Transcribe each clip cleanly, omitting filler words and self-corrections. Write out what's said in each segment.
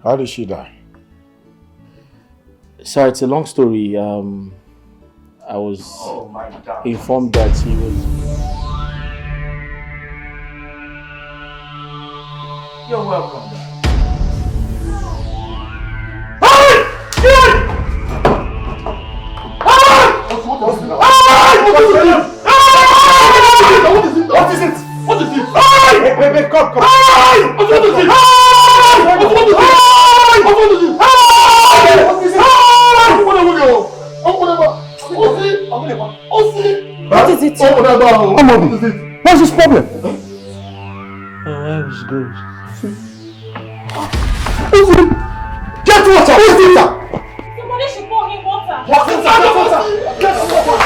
How did she die? Sir, it's a long story. I was informed that he was... You're welcome. What is it? What is it? Baby, come. What is it? What is it? What's this problem? Oh, I was good. Get water! Where's the water? Somebody should pour him water. Get water!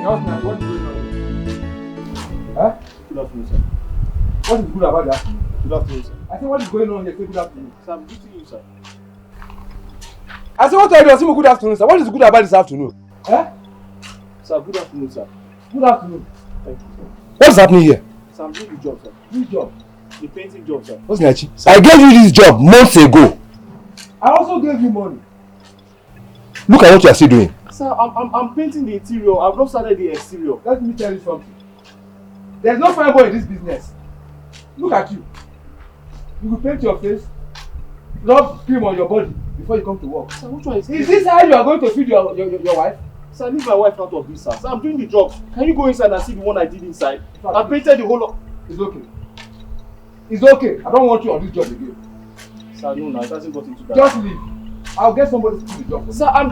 What is going on? Huh? Good afternoon, sir. What is good about the afternoon? Good afternoon, sir. I said, what is going on here? Say good afternoon. Sir, I'm greeting you, sir. I said, what are you doing? Say good afternoon, sir. What is good about this afternoon? Huh? Sir, good afternoon, sir. Good afternoon. Thank you, sir. What's happening here? Sir, I'm doing the job, sir. Which job? The painting job, sir. What's Nachi? I gave you this job months ago. I also gave you money. Look at what you are still doing. Sir, I'm painting the interior. I've not started the exterior. Let me tell you something. There's no fine boy in this business. Look at you. You will paint your face, rub cream on your body before you come to work. Sir, which one is this how you are going to feed your wife? Sir, leave my wife out of this, sir. Sir, I'm doing the job. Can you go inside and see the one I did inside? I painted the whole of... It's okay. It's okay. I don't want you on this job again. Sir, no, it hasn't got into that. Just leave. I'll get somebody to do the job for me. Sir, I'm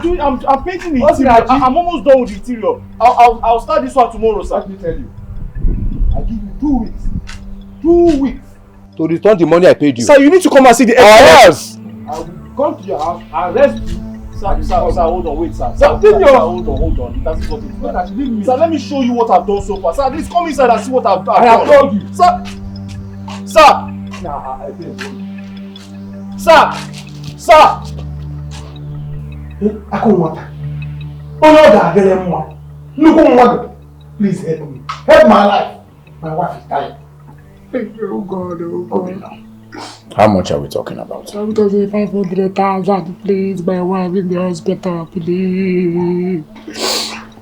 painting the interior. I'm almost done with the interior. I'll start this one tomorrow, sir. Let me tell you. I give you 2 weeks. 2 weeks. To return the money I paid you. Sir, you need to come and see the house. I will come to your house, arrest you. Sir, hold on, wait, sir. Sir, hold on. It hasn't got into that. Sir, let me show you what I've done so far. Sir, please come inside and see what I've done. I have told you. Sir. Nah, I didn't. Sir. Please help me. Help my life. My wife is dying. Oh God. How much are we talking about? I'm talking 500,000. Please, my wife in the hospital. Please.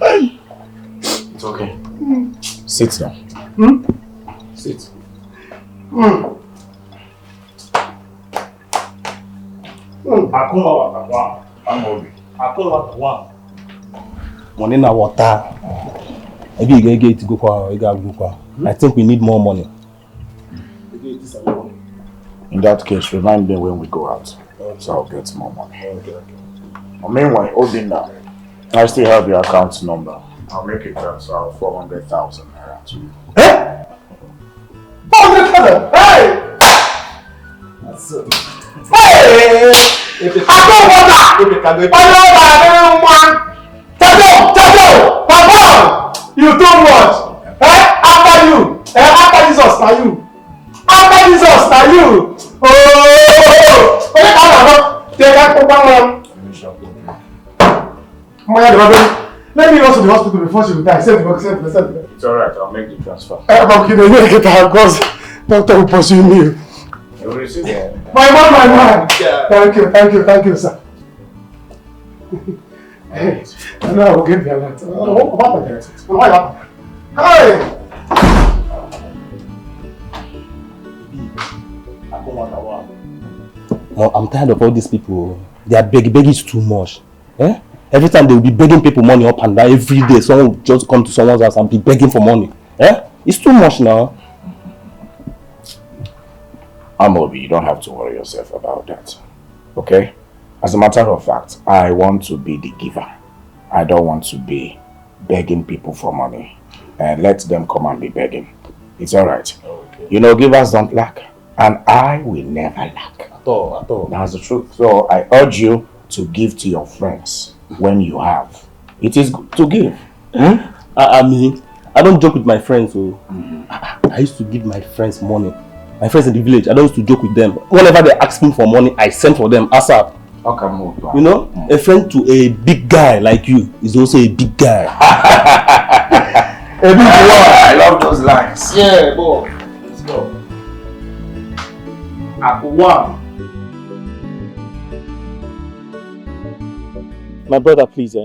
It's okay. Sit down. Sit. Money na water. Maybe you get to go. I think we need more money. In that case, remind me when we go out. So I'll get more money. Okay. Meanwhile, Odinda, I still have your account number. I'll make a transfer of 400,000 naira to you. Eh? 400,000? Hey! That's it. Hey! I don't want that! Tato! Papa! You too much! Eh? After you! After Jesus, now you! After Jesus, now you! Oh! Let me go to the hospital before she will die. Send me. It's alright, I'll make the transfer. I'm kidding. You get her because doctor will pursue me. You'll receive it. My man. Yeah. Thank you, sir. Hey, I know I will get the alert. What about that? Hey! Well, I'm tired of all these people. They are begging is too much. Eh? Every time they will be begging people money up and down every day. Someone will just come to someone's house and be begging for money. Eh? It's too much now. Amobi, you don't have to worry yourself about that. Okay? As a matter of fact, I want to be the giver. I don't want to be begging people for money. And let them come and be begging. It's alright. Okay. You know, givers don't lack. And I will never lack. At all. That's the truth. So I urge you to give to your friends when you have. It is good to give. I mean, I don't joke with my friends. So I used to give my friends money. My friends in the village, I don't used to joke with them. Whenever they ask me for money, I send for them ASAP. Okay, you know, a friend to a big guy like you is also a big guy. A big boy. I love those lines. Yeah, boy. Let's go. One. My brother, please,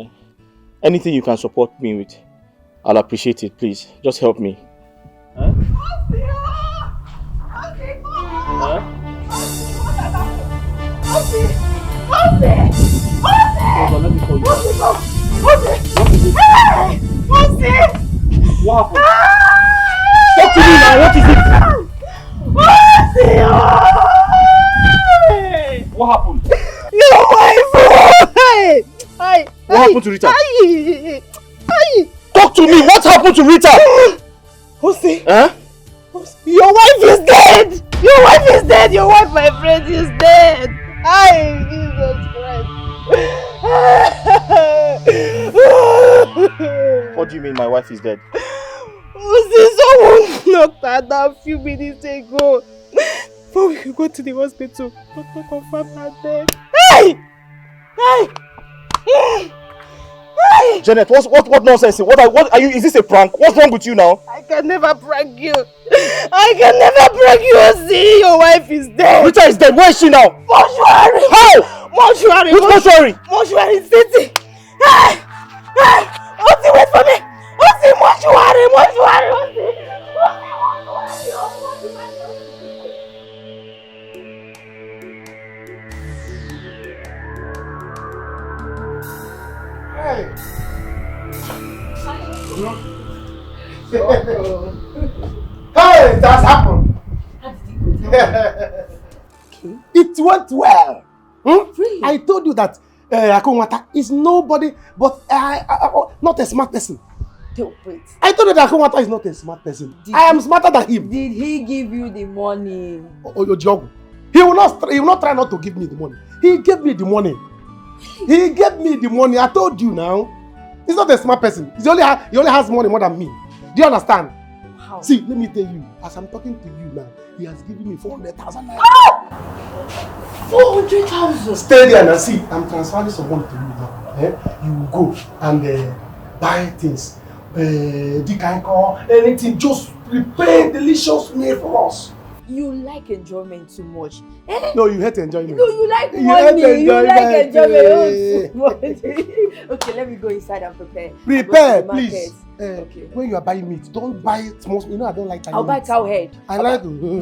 anything you can support me with, I'll appreciate it, please. Just help me. Huh? Let me call you. What happened? Talk to me now, what is it? What happened? Your wife! What happened to Rita? Talk to me! What happened to Rita? Jose! Huh? Your wife is dead! Your wife is dead! Your wife, my friend, is dead! Jesus Christ! What do you mean my wife is dead? Jose, someone knocked her down a few minutes ago. Before we could go to the hospital, doctor confirmed her dead. Hey! Janet, what nonsense? What are you? Is this a prank? What's wrong with you now? I can never prank you. See, your wife is dead. Rita is dead. Where is she now? Mortuary. How? Mortuary. Which mortuary? Mortuary city. Hey! Oti, wait for me. Oti, mortuary. Oti. Hey! Hey, that's happened. It went well. Really? I told you that Akunwata is nobody but not a smart person. Wait. I told you that Akunwata is not a smart person. I am smarter than him. Did he give you the money? Ojogu. He will not try not to give me the money. He gave me the money. He gave me the money. I told you now. He's not a smart person. He only has money more than me. Do you understand? How? See, let me tell you. As I'm talking to you now, he has given me 400,000 naira. 400,000. Stay there and see. I'm transferring some money to you now. You will go and buy things. Dikeh, anything. Just prepare delicious meal for us. You like enjoyment too much. Eh? No, you hate enjoyment. No, you like money. You like enjoyment. Okay, let me go inside and prepare. Prepare, please. when you are buying meat, don't buy small. You know I don't like tiny I'll buy meat. cow head.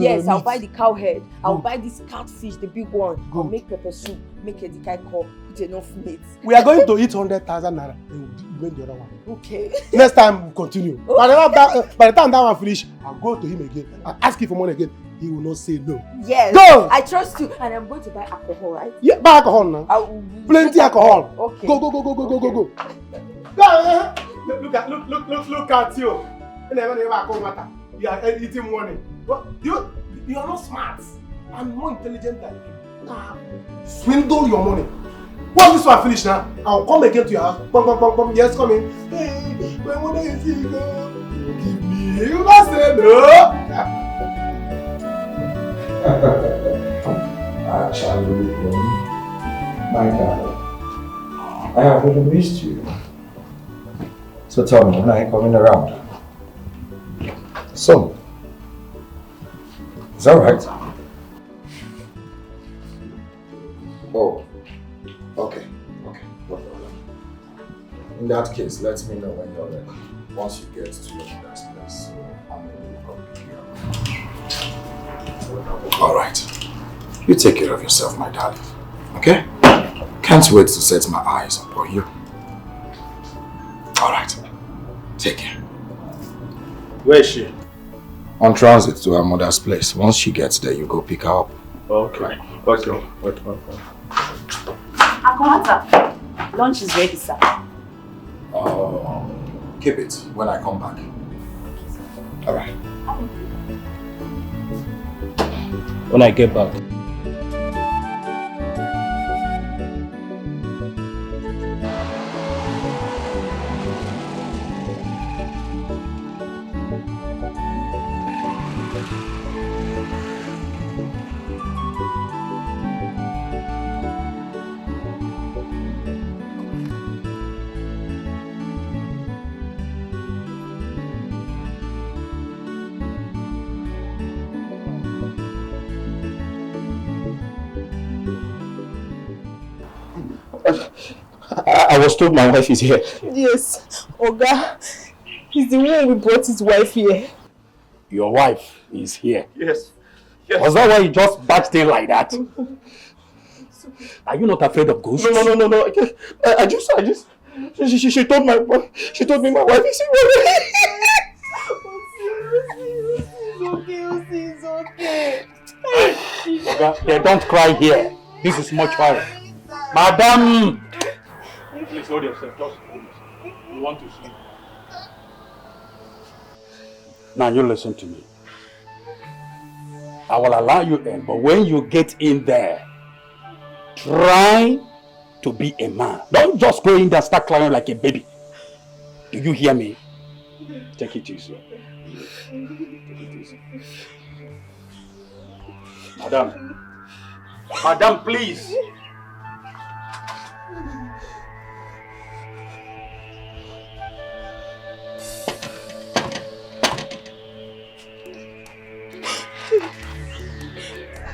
Yes, I'll meat. buy the cow head. I'll Good. buy this catfish, the big one. I'll Good. make pepper soup, make a Dikeh cup, put enough meat. We are going to eat 100,000 naira. Then we'll win the other one. Okay. Next time we'll continue. Okay. By the time that one finish, I'll go to him again and ask him for money again. He will not say no. Yes. Go! I trust you, and I'm going to buy alcohol, right? Yeah, buy alcohol now. Plenty alcohol. Okay. Go. Go. Look at you. You are eating money. You are not smart. I'm more intelligent than you. Swindle your money. Once this one finish now, I'll come again to your house. Bum. Yes, come in. Hey, my mother is here. Give me. You must say no. Actually, my darling, I have really missed you. So tell me, when are you coming around? So, is that right? Oh, okay, no problem. In that case, let me know when you're ready. Once you get to your mother's place, so I'm going to come pick you up. All right. You take care of yourself, my darling. Okay? Can't wait to set my eyes upon you. All right. Take care. Where is she? On transit to her mother's place. Once she gets there, you go pick her up. Okay. Okay. Akwata, lunch is ready, sir. Keep it when I come back. All right. When I get back. I was told my wife is here. Yes, Oga. He's the one who brought his wife here. Your wife is here. Yes. Was that why you just barged in like that? Are you not afraid of ghosts? No. I just. She told me my wife is here. It's okay. They don't cry here. This is mortuary. Madam! Please hold yourself. Just hold yourself. You want to sleep. Now you listen to me. I will allow you in, but when you get in there, try to be a man. Don't just go in there and start crying like a baby. Do you hear me? Take it easy. Take it easy. Madam, please.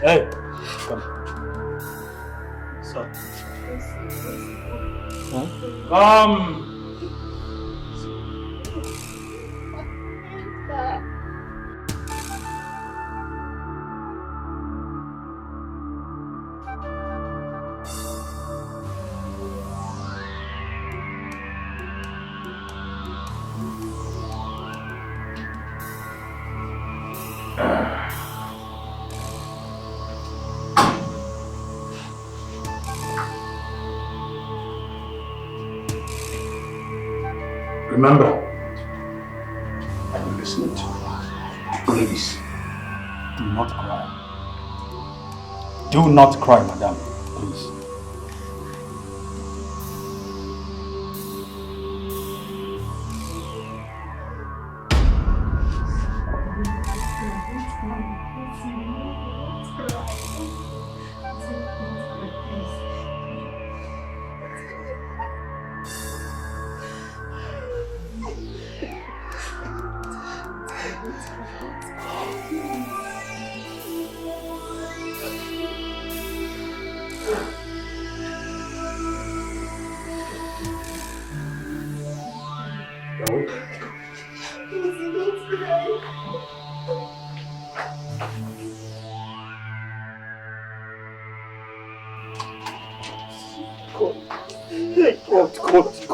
Hey, come. Sir. Huh? Come. Remember, are you listening to me? Please, do not cry. Do not cry, madam. Please.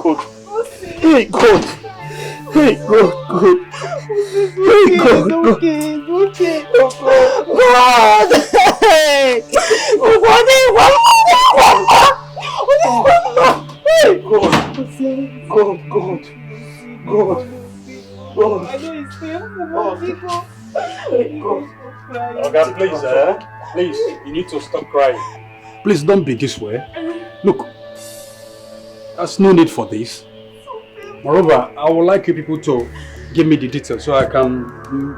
God. Hey, God. Hey, God, God. Hey, God, God. Okay, okay. God. Hey. God, hey, God. God, God. God. God. I know it's painful, God. Biko. Hey, God. Okay, please, please, you need to stop crying. Please don't be this way. Look, there's no need for this. Moreover, I would like you people to give me the details so I can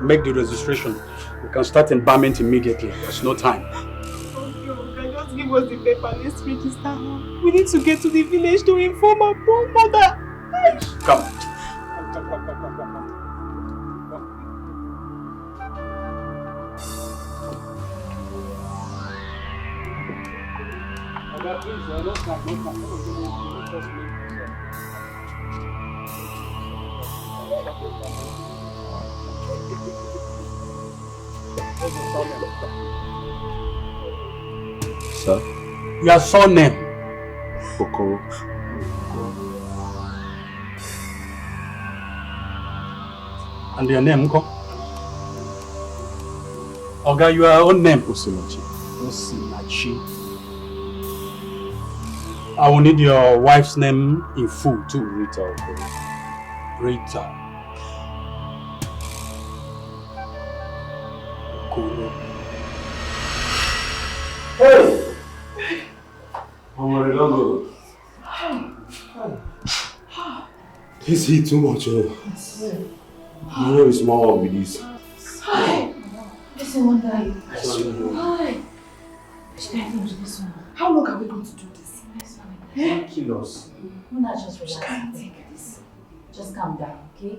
make the registration. We can start embalming immediately. There's no time. Okay, just give us the paper. Let's register her. We need to get to the village to inform our poor mother. Come. Sir? Your surname? Okoro. And your name, Ko? Oga, your own name? Osinachi. Osinachi. I will need your wife's name in full too. Rita Okoro. Rita. Okoro. Hey! Oh my God. This heat too much, oh. My name is small with this. Hi. Listen, one guy. Hi. Which guy knows this one? How long are we going to do this? Kill us. We're not just relax. Take this. Just calm down, okay?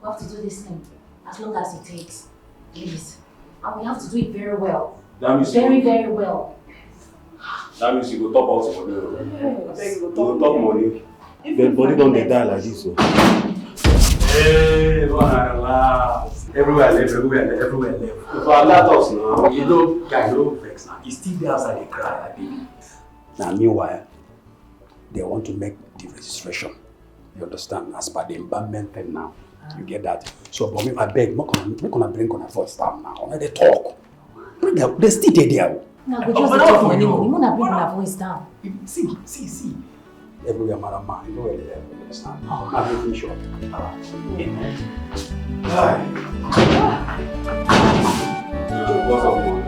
We have to do this thing as long as it takes. Please. And we have to do it very well. That means very, very well. That means you go top out money. Yes. You go top money. Dead body don't dey die like this, so. Hey, voila. Everywhere left, everywhere left, everywhere left. If I let us now. You know, guy, no vex now. He's still there outside, they cry, like baby. Now, meanwhile, they want to make the registration. You understand? As per the embalmment thing now. You get that? So, but me, I beg, make gonna bring on a voice down now. When they talk, bring them. They still there. Now, we just talk money. You want to bring our voice down. See. Everywhere, madam, you know where they are. You understand? I'm making sure. Hi. Because of money.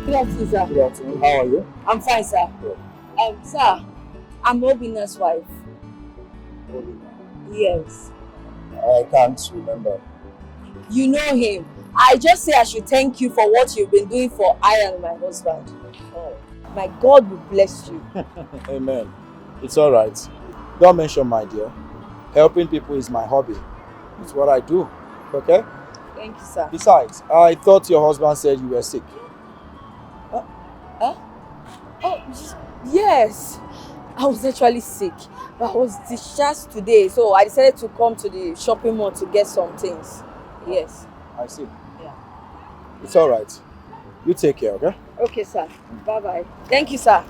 Good afternoon, sir. Good afternoon. How are you? I'm fine, sir. Sir, I'm Obina's wife. Yes. I can't remember. You know him. I just say I should thank you for what you've been doing for I and my husband. Oh. My God will bless you. Amen. It's all right. Don't mention my dear. Helping people is my hobby. It's what I do. Okay? Thank you, sir. Besides, I thought your husband said you were sick. Oh, yes. I was actually sick. But I was discharged today, so I decided to come to the shopping mall to get some things. Yes. I see. Yeah. It's all right. You take care, okay? Okay, sir. Bye-bye. Thank you, sir.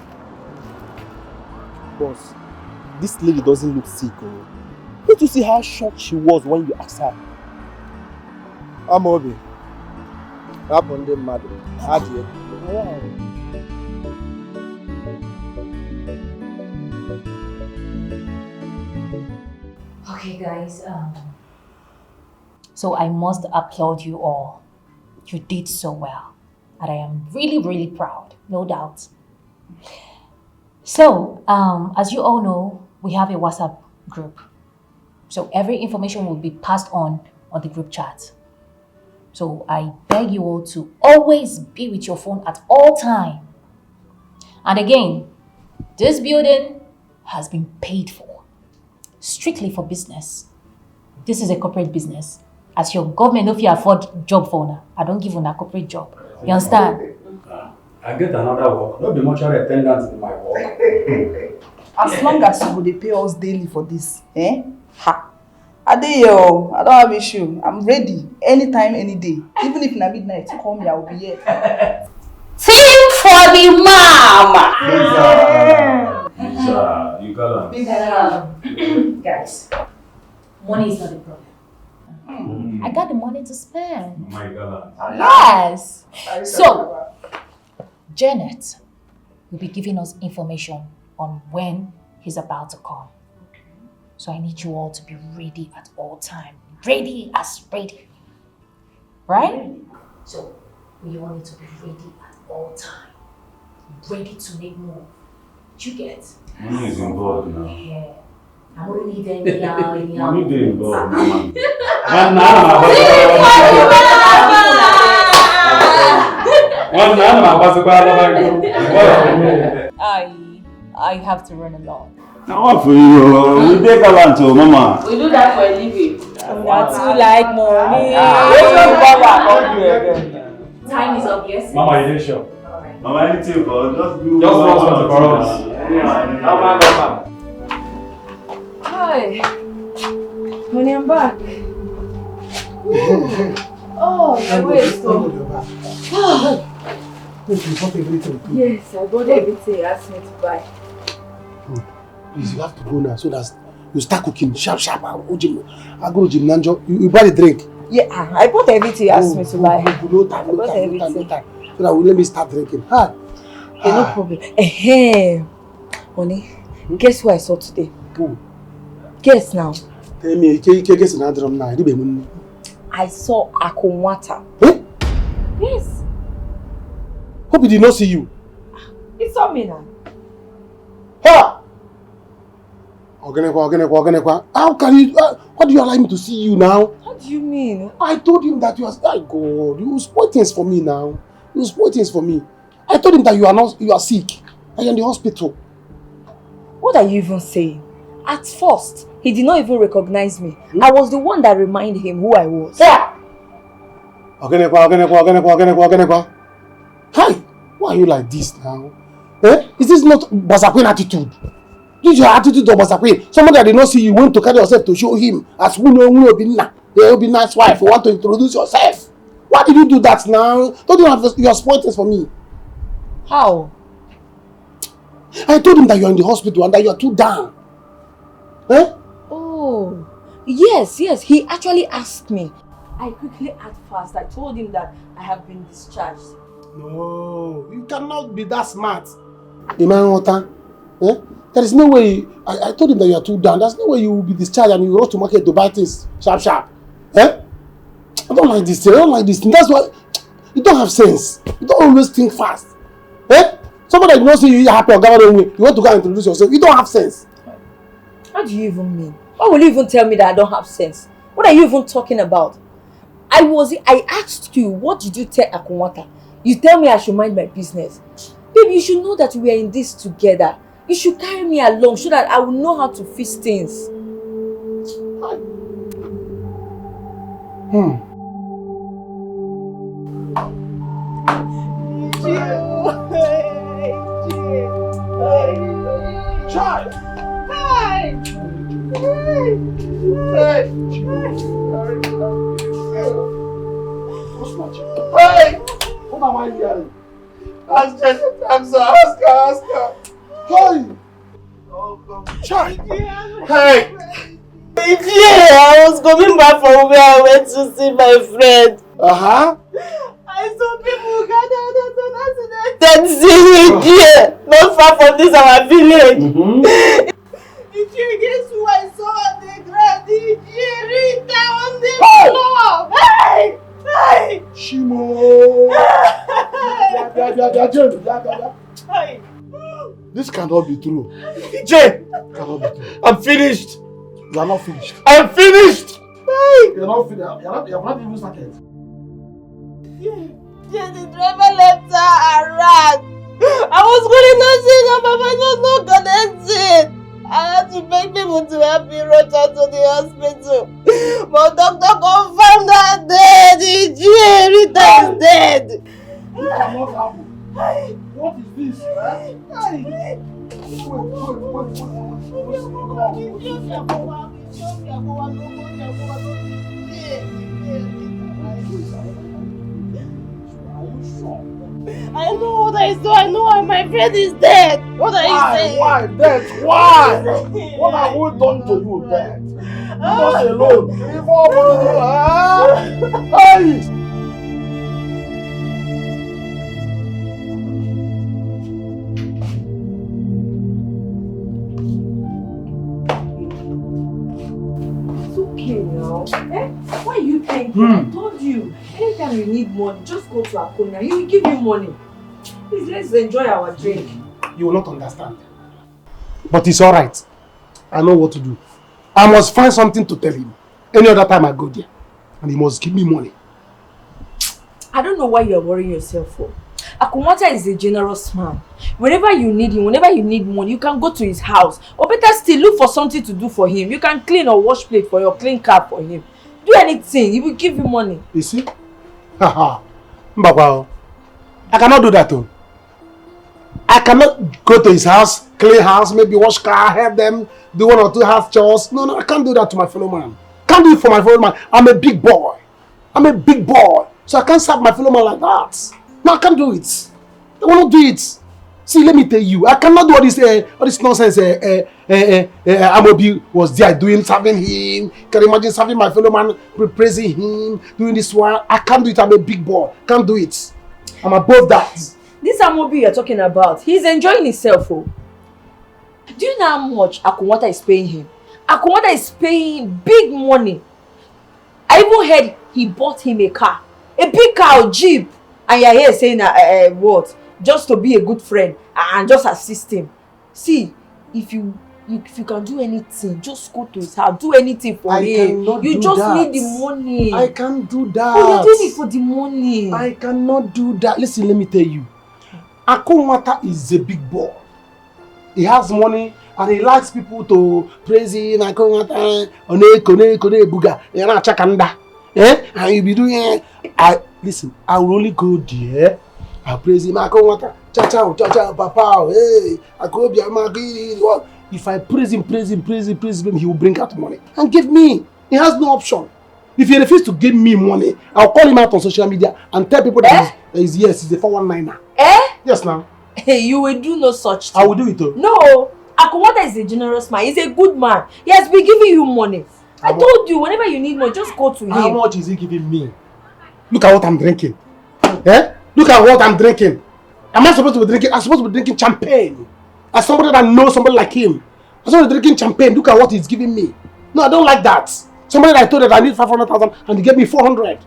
Boss, this lady doesn't look sick. Oh. Don't you see how shocked she was when you asked her? I'm Obi. Happened in madam. Adieu. Okay, guys. So I must applaud you all. You did so well. And I am really, really proud. No doubt. So, as you all know, we have a WhatsApp group. So every information will be passed on the group chat. So I beg you all to always be with your phone at all time. And again, this building has been paid for, strictly for business. This is a corporate business. As your government, if you afford job for now, I don't give you a corporate job. You understand? I get another work. Not be much attendant in my work. As long as you would pay us daily for this, eh? Ha! I don't have issue. I'm ready anytime, any day. Even if na midnight, call me, I will be here. Team for the mama! Lisa, you got Guys, money is not a problem. I got the money to spend. My God. Yes. So, Janet will be giving us information on when he's about to come. So I need you all to be ready at all time. Ready as ready. Right? So we all need to be ready at all time. Ready to make move. You get? Money is involved now. Yeah. I'm only leaving anyhow. Money is involved. I have to run along. Now what for you? We take a lunch, mama. We do that for a living. That's too like money. Time is up, yes? Mama, you didn't show. Mama, anything, but just do something for us. Hi. Honey, I'm back. Oh, my waist. Yes, I got everything you asked me to buy. Please, you have to go now so that you start cooking sharp. I go to gym Nanjo. You buy the drink. Yeah, I bought everything you asked me to buy. No time. So that will let me start drinking. Okay, no problem. Honey, guess who I saw today? Who? Guess now. Tell me, guess another room now. I saw Akunwata. Eh? Yes. Hope he did not see you. He saw me now. Ha! Ogenekwa. How can you? What do you allow me to see you now? What do you mean? I told him that you are. Oh God, you spoil things for me now. You spoil things for me. I told him that you are sick. I am in the hospital. What are you even saying? At first, he did not even recognize me. I was the one that reminded him who I was. Yeah. Ogenekwa. Hi, why are you like this now? Eh? Is this not Basaquin attitude? This is your attitude of Basaquin. Somebody that did not see you went to carry yourself to show him as who will be nice wife. You want to introduce yourself. Why did you do that now? Don't you have your spoilers for me? How? I told him that you are in the hospital and that you are too down. Eh? Oh, yes. He actually asked me. I quickly act fast. I told him that I have been discharged. No, you cannot be that smart. Imanota, eh? There is no way. I told him that you are too down. There's no way you will be discharged and you rush to market to buy things sharp. Eh? I don't like this thing. That's why you don't have sense. You don't always think fast. Eh? Somebody that you don't see you happy or gather you want to go and introduce yourself. You don't have sense. What do you even mean? Why will you even tell me that I don't have sense? What are you even talking about? I asked you, what did you tell Akunwata? You tell me I should mind my business. Baby, you should know that we are in this together. You should carry me along so that I will know how to fix things. Child! Hey! What am I hearing? Ask her. Hey! Child! Hey! Yeah, I was coming back from where I went to see my friend. Uh-huh. I saw people gathered at an accident here, not far from this our village. Guess who I saw on the ground? Rita on the floor. Hey! Shimo! Yeah. Hey! This cannot be true. Jay, Cannot be true. I'm finished. You are not finished. I'm finished. You are not finished. You have not even started. Yeah, the driver left her and ran. I was calling nothing, and Papa was not connected. I had to beg people to help me rush out to the hospital. But doctor confirmed that dead. Rita is dead. This cannot happen. What is this? I know what I saw. I know my friend is dead. What are you saying? Why? Death? Why? What have we done to you, Death? Leave us alone. Leave us alone. Hey! It's okay now. Eh? Why are you thinking? I told you. Anytime you need money, just go to Akona. He will give you money. Please, let's enjoy our drink. You will not understand. But it's alright. I know what to do. I must find something to tell him. Any other time I go there. And he must give me money. I don't know why you are worrying yourself for. Akunwata is a generous man. Whenever you need him, whenever you need money, you can go to his house. Or better still, look for something to do for him. You can clean or wash plate for your clean car for him. Do anything, he will give you money. You see? Haha. Mbakwa, I cannot do that too. I cannot go to his house, clean house, maybe wash car, help them, do 1 or 2 house chores. No, I can't do that to my fellow man. Can't do it for my fellow man. I'm a big boy. I'm a big boy. So I can't serve my fellow man like that. No, I can't do it. I will not do it. See, let me tell you, I cannot do all this nonsense. Amobi was there doing, serving him. Can you imagine serving my fellow man, praising him, doing this one? I can't do it. I'm a big boy. Can't do it. I'm above that. This Amobi you're talking about, he's enjoying himself. Oh. Do you know how much Akunwata is paying him? Akunwata is paying him big money. I even heard he bought him a car. A big car or jeep. And you're here saying what? Just to be a good friend and just assist him. See, if you can do anything, just go to his house. Do anything for him. You just need the money. I can't do that. Oh, you're doing it for the money. I cannot do that. Listen, let me tell you. Akunwata is a big boy. He has money and he likes people to praise him. Akunwata, kone buga, yana chakanda. And you'll be doing listen, I will only go there. I praise him. Akunwata, cha, papa, hey, Akobia, if I praise him, he will bring out money and give me. He has no option. If he refuses to give me money, I'll call him out on social media and tell people that he's a 419er. Yes, now. Hey, you will do no such thing. I will do it too. No, Akunwata is a generous man. He's a good man. He has been giving you money. I told you, whenever you need money, just go to him. How much is he giving me? Look at what I'm drinking. Look at what I'm drinking. Am I supposed to be drinking? I'm supposed to be drinking champagne. As somebody that knows somebody like him. I'm supposed to be drinking champagne. Look at what he's giving me. No, I don't like that. Somebody that I told that I need 500,000 and he gave me 400.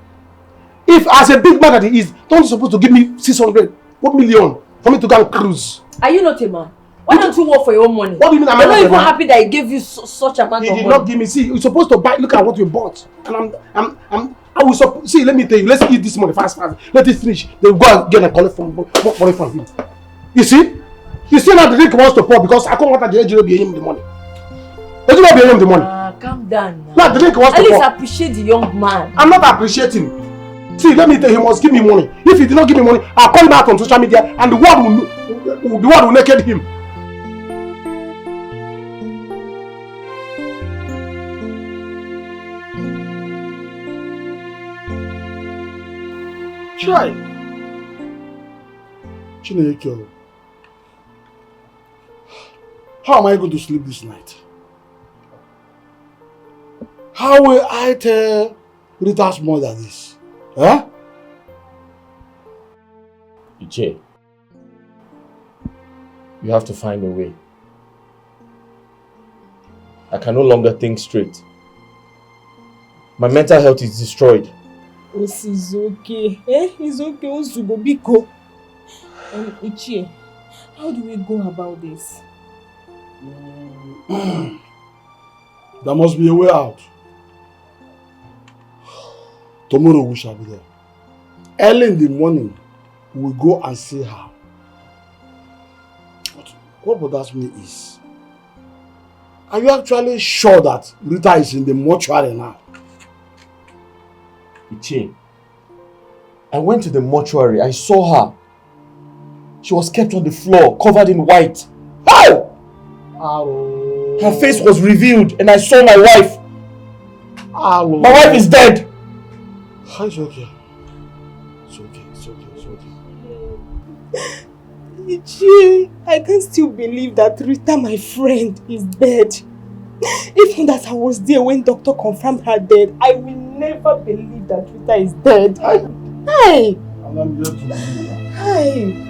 If as a big man that he is, don't you supposed to give me 600? 1 million for me to go and cruise? Are you not a man? Why don't you work for your own money? What do you mean? I'm not even happy that he gave you such amount of money. He did not give me. See, you're supposed to buy. Look at what you bought. And I will see. Let me tell you. Let's eat this money fast. Let it finish. Then go again and collect money from him. You see? You see now the drink wants to pour because I can't want the agent to be him the money. Let you not be him the money. Calm down now. Now the drink wants to pour. At least appreciate the young man. I'm not appreciating. See, let me tell you, he must give me money. If he did not give me money, I'll call him out on social media and the world will naked him. Try. Chineke. How am I going to sleep this night? How will I tell Rita's mother this? Huh? Ije, you have to find a way. I can no longer think straight. My mental health is destroyed. This is okay. It's okay, Onsugobiko. Ichie, How do we go about this? There must be a way out. Tomorrow we shall be there. Early in the morning, we will go and see her. But what bothers me is, are you actually sure that Rita is in the mortuary now? Ichie, I went to the mortuary. I saw her. She was kept on the floor, covered in white. How? Her face was revealed and I saw my wife. Hello. My wife is dead. It's okay. It's okay. Ichie, I can still believe that Rita, my friend, is dead. Even that I was there when doctor confirmed her dead, I will never believe that Rita is dead. Hi! And I'm here to believe that. Hi!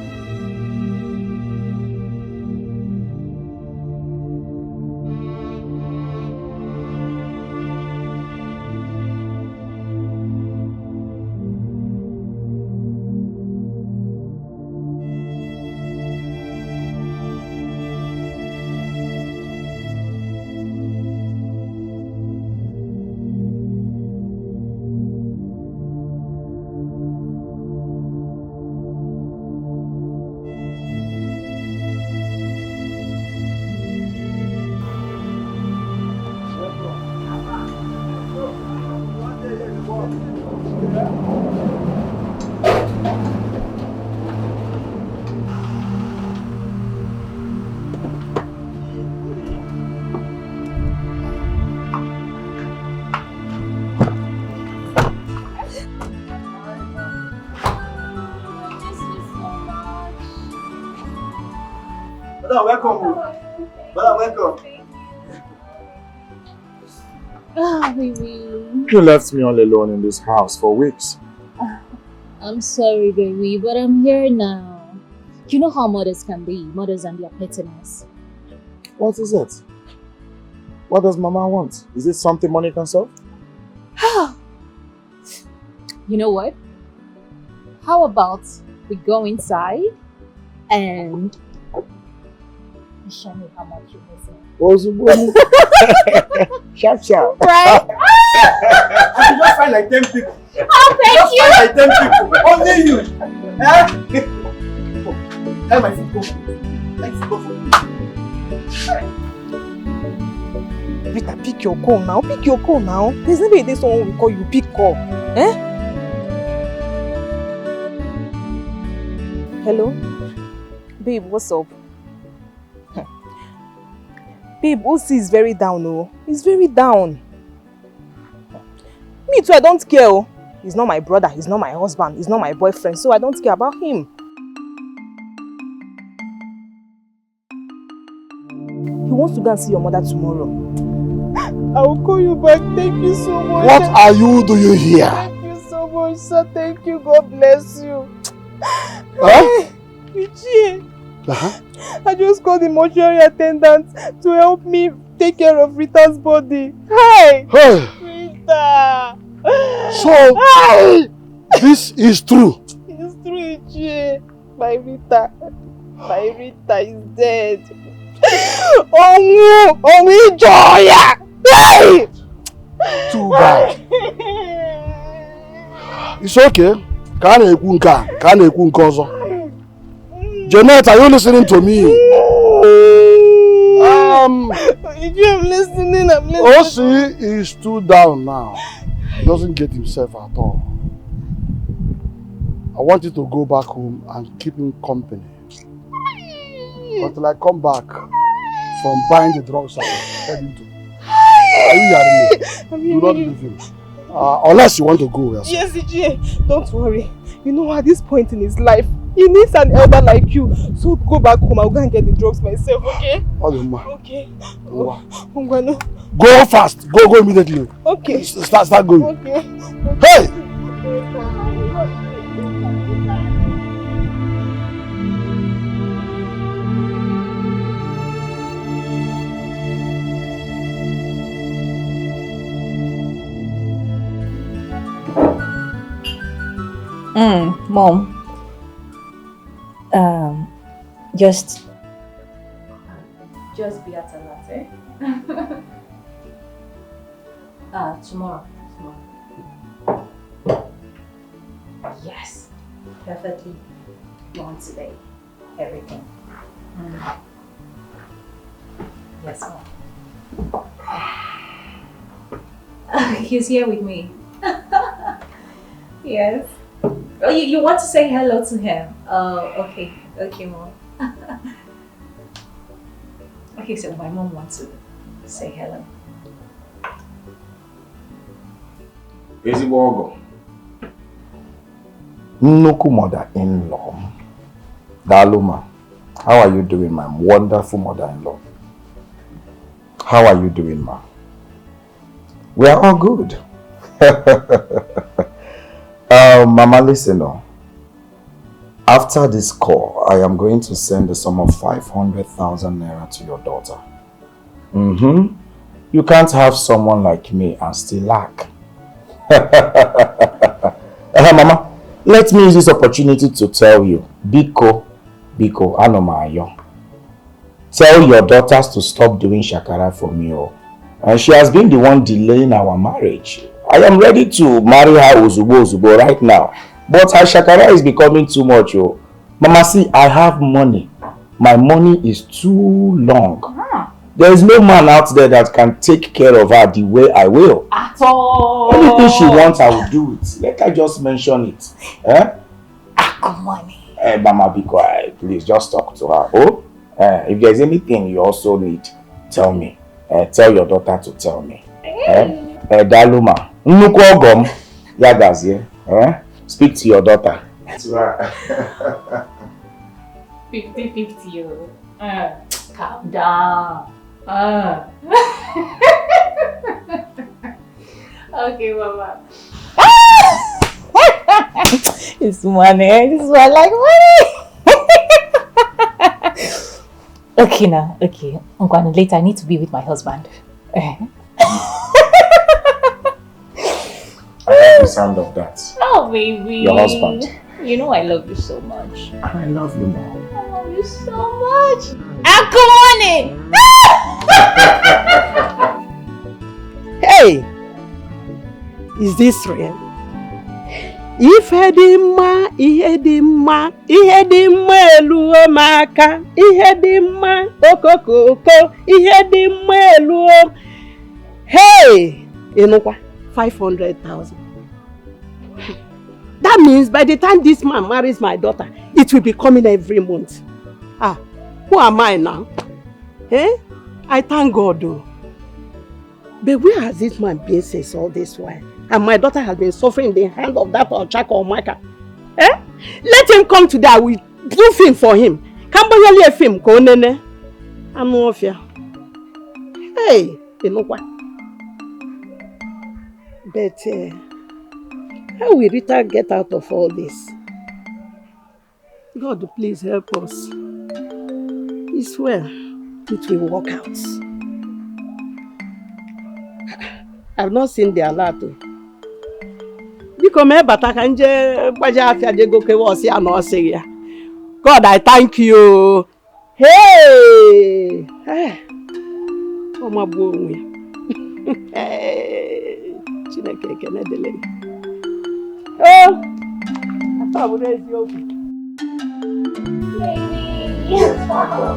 Welcome. Welcome. Ah, baby. You left me all alone in this house for weeks. I'm sorry, baby, but I'm here now. You know how mothers can be, mothers and their pettiness. What is it? What does Mama want? Is it something money can solve? You know what? How about we go inside and you show me how much you miss me. Sharp. Right? I should just find like 10 people. Oh, thank you! Find like 10 people. Only you. Hey, my food go. Like food go for me. Rita, pick your call now. Pick your call now. There's never a day someone will call you. Pick call. Hello? Babe, what's up? Babe, OC is very down, oh. He's very down. Me too, I don't care, oh. He's not my brother, he's not my husband, he's not my boyfriend, so I don't care about him. He wants to go and see your mother tomorrow. I will call you back. Thank you so much. What are you doing here? Thank you so much, sir. Thank you. God bless you. Ichie, I just called the mortuary attendant to help me take care of Rita's body. Hi! Rita! So, this is true. It's true, Ichie. My Rita is dead. Oh, Joya! Hey! Too bad. It's okay. Janet, are you listening to me? If I'm listening, I'm listening. OC is too down now. He doesn't get himself at all. I want you to go back home and keep him company until I come back from buying the drugs I'm heading to. Are you hearing me? Do not leave him. Unless you want to go. Yes, Ije. Don't worry. You know, at this point in his life, he needs an elder like you. So go back home. I'll go and get the drugs myself, okay? Okay. Go fast. Go immediately. Okay. Start going. Okay. Hey! Mom, Just be at a latte. Tomorrow. Yes, perfectly. Born today. Everything. Yes, Mom. He's here with me. Yes. Oh, you want to say hello to him? Oh, okay. Okay, Mom. Okay, so my mom wants to say hello. Ezigbo Ogo. Nnukwu mother-in-law. Daluma. How are you doing, my wonderful mother-in-law? How are you doing, ma? We are all good. Mama, listen. After this call, I am going to send the sum of 500,000 naira to your daughter. You can't have someone like me and still lack. Mama, let me use this opportunity to tell you, Biko, Anomayo. Tell your daughters to stop doing shakara for me. And she has been the one delaying our marriage. I am ready to marry her Uzubo right now. But her shakara is becoming too much. Mama, see, I have money. My money is too long. There is no man out there that can take care of her the way I will. At all. Anything she wants, I will do it. Let her just mention it. Money. Mama, be quiet. Please, just talk to her. Oh? If there's anything you also need, tell me. Tell your daughter to tell me. Daluma. Nnukwu ogom. Yagazie. Speak to your daughter. 50-50. Calm down. Okay, Mama. It's money. This is why I like money. Okay now, okay. Later I need to be with my husband. I like the sound of that. Oh, baby. Your husband. You know I love you so much. I love you more. I love you so much. Come on in. Hey, is this real? Ife dị mma, ihe dị mma, ihe dị mma eluo maka, ihe dị mma okokoko, ihe dị mma eluo. Hey, inukwa 500,000. That means by the time this man marries my daughter, it will be coming every month. Who am I now? I thank God though. But where has this man been since all this while? And my daughter has been suffering in the hand of that Ochako Omaka. Let him come today. I will do film for him. Kamboyali a film, Konene. I'm no fear. Hey, you know what? But how will Rita get out of all this? God, please help us. It's well. It will work out. I've not seen the alert. God, I thank you. Hey! Oh, my boy. Oh, I thought we raised you. Yes, Mama.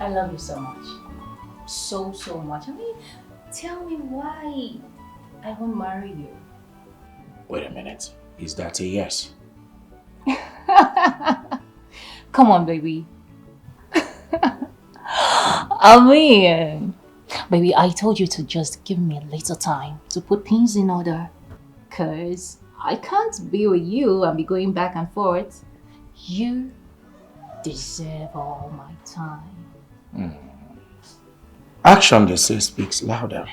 I love you so much. So much. I mean, tell me why I won't marry you. Wait a minute. Is that a yes? Come on, baby. I mean, baby, I told you to just give me a little time to put things in order. Because I can't be with you and be going back and forth. You deserve all my time. Action, they say, speaks louder.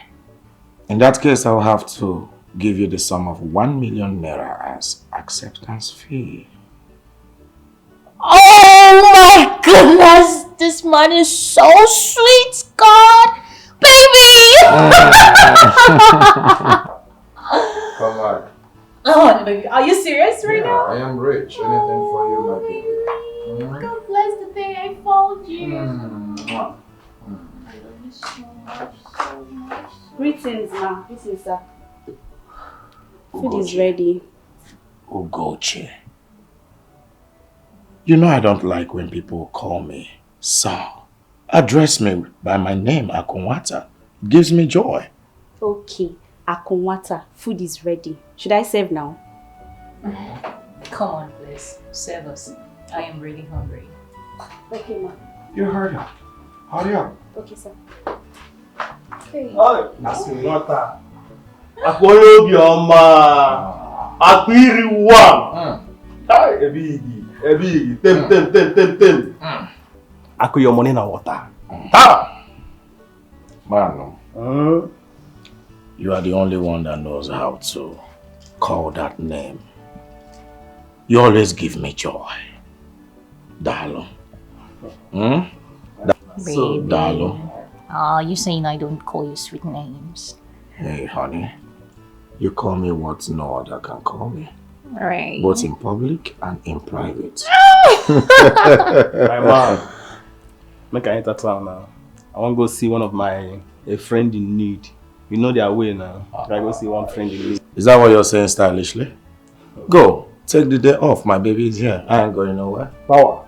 In that case, I'll have to give you the sum of 1 million naira as acceptance fee. Oh my goodness! This man is so sweet, God! Baby! Come on. I want to baby. Are you serious right now? I am rich. Anything for you, my baby. God bless the day I found you. I love you so much, so much. Greetings, ma. Greetings, sir. Food is ready. Ugochi. You know I don't like when people call me sir. Address me by my name, Akunwata. It gives me joy. Okay, Akunwata, food is ready. Should I serve now? Come on, please. Serve us. I am really hungry. Okay, ma. You heard her. Hurry up. Okay, sir. Hey. Akunwata. Akwoyobioma. Akpiriwa. Ebigi. Tem. Aku your money na water. Man, you are the only one that knows how to call that name. You always give me joy. Dalo. Baby. Dalo. You saying I don't call you sweet names? Hey, honey. You call me what no other can call me. Right. Both in public and in private. My man, make I enter town now. I want to go see one of a friend in need. You know their way now. I go see one friend in need. Is that what you're saying stylishly? Go. Take the day off. My baby is here. I ain't going nowhere. Power.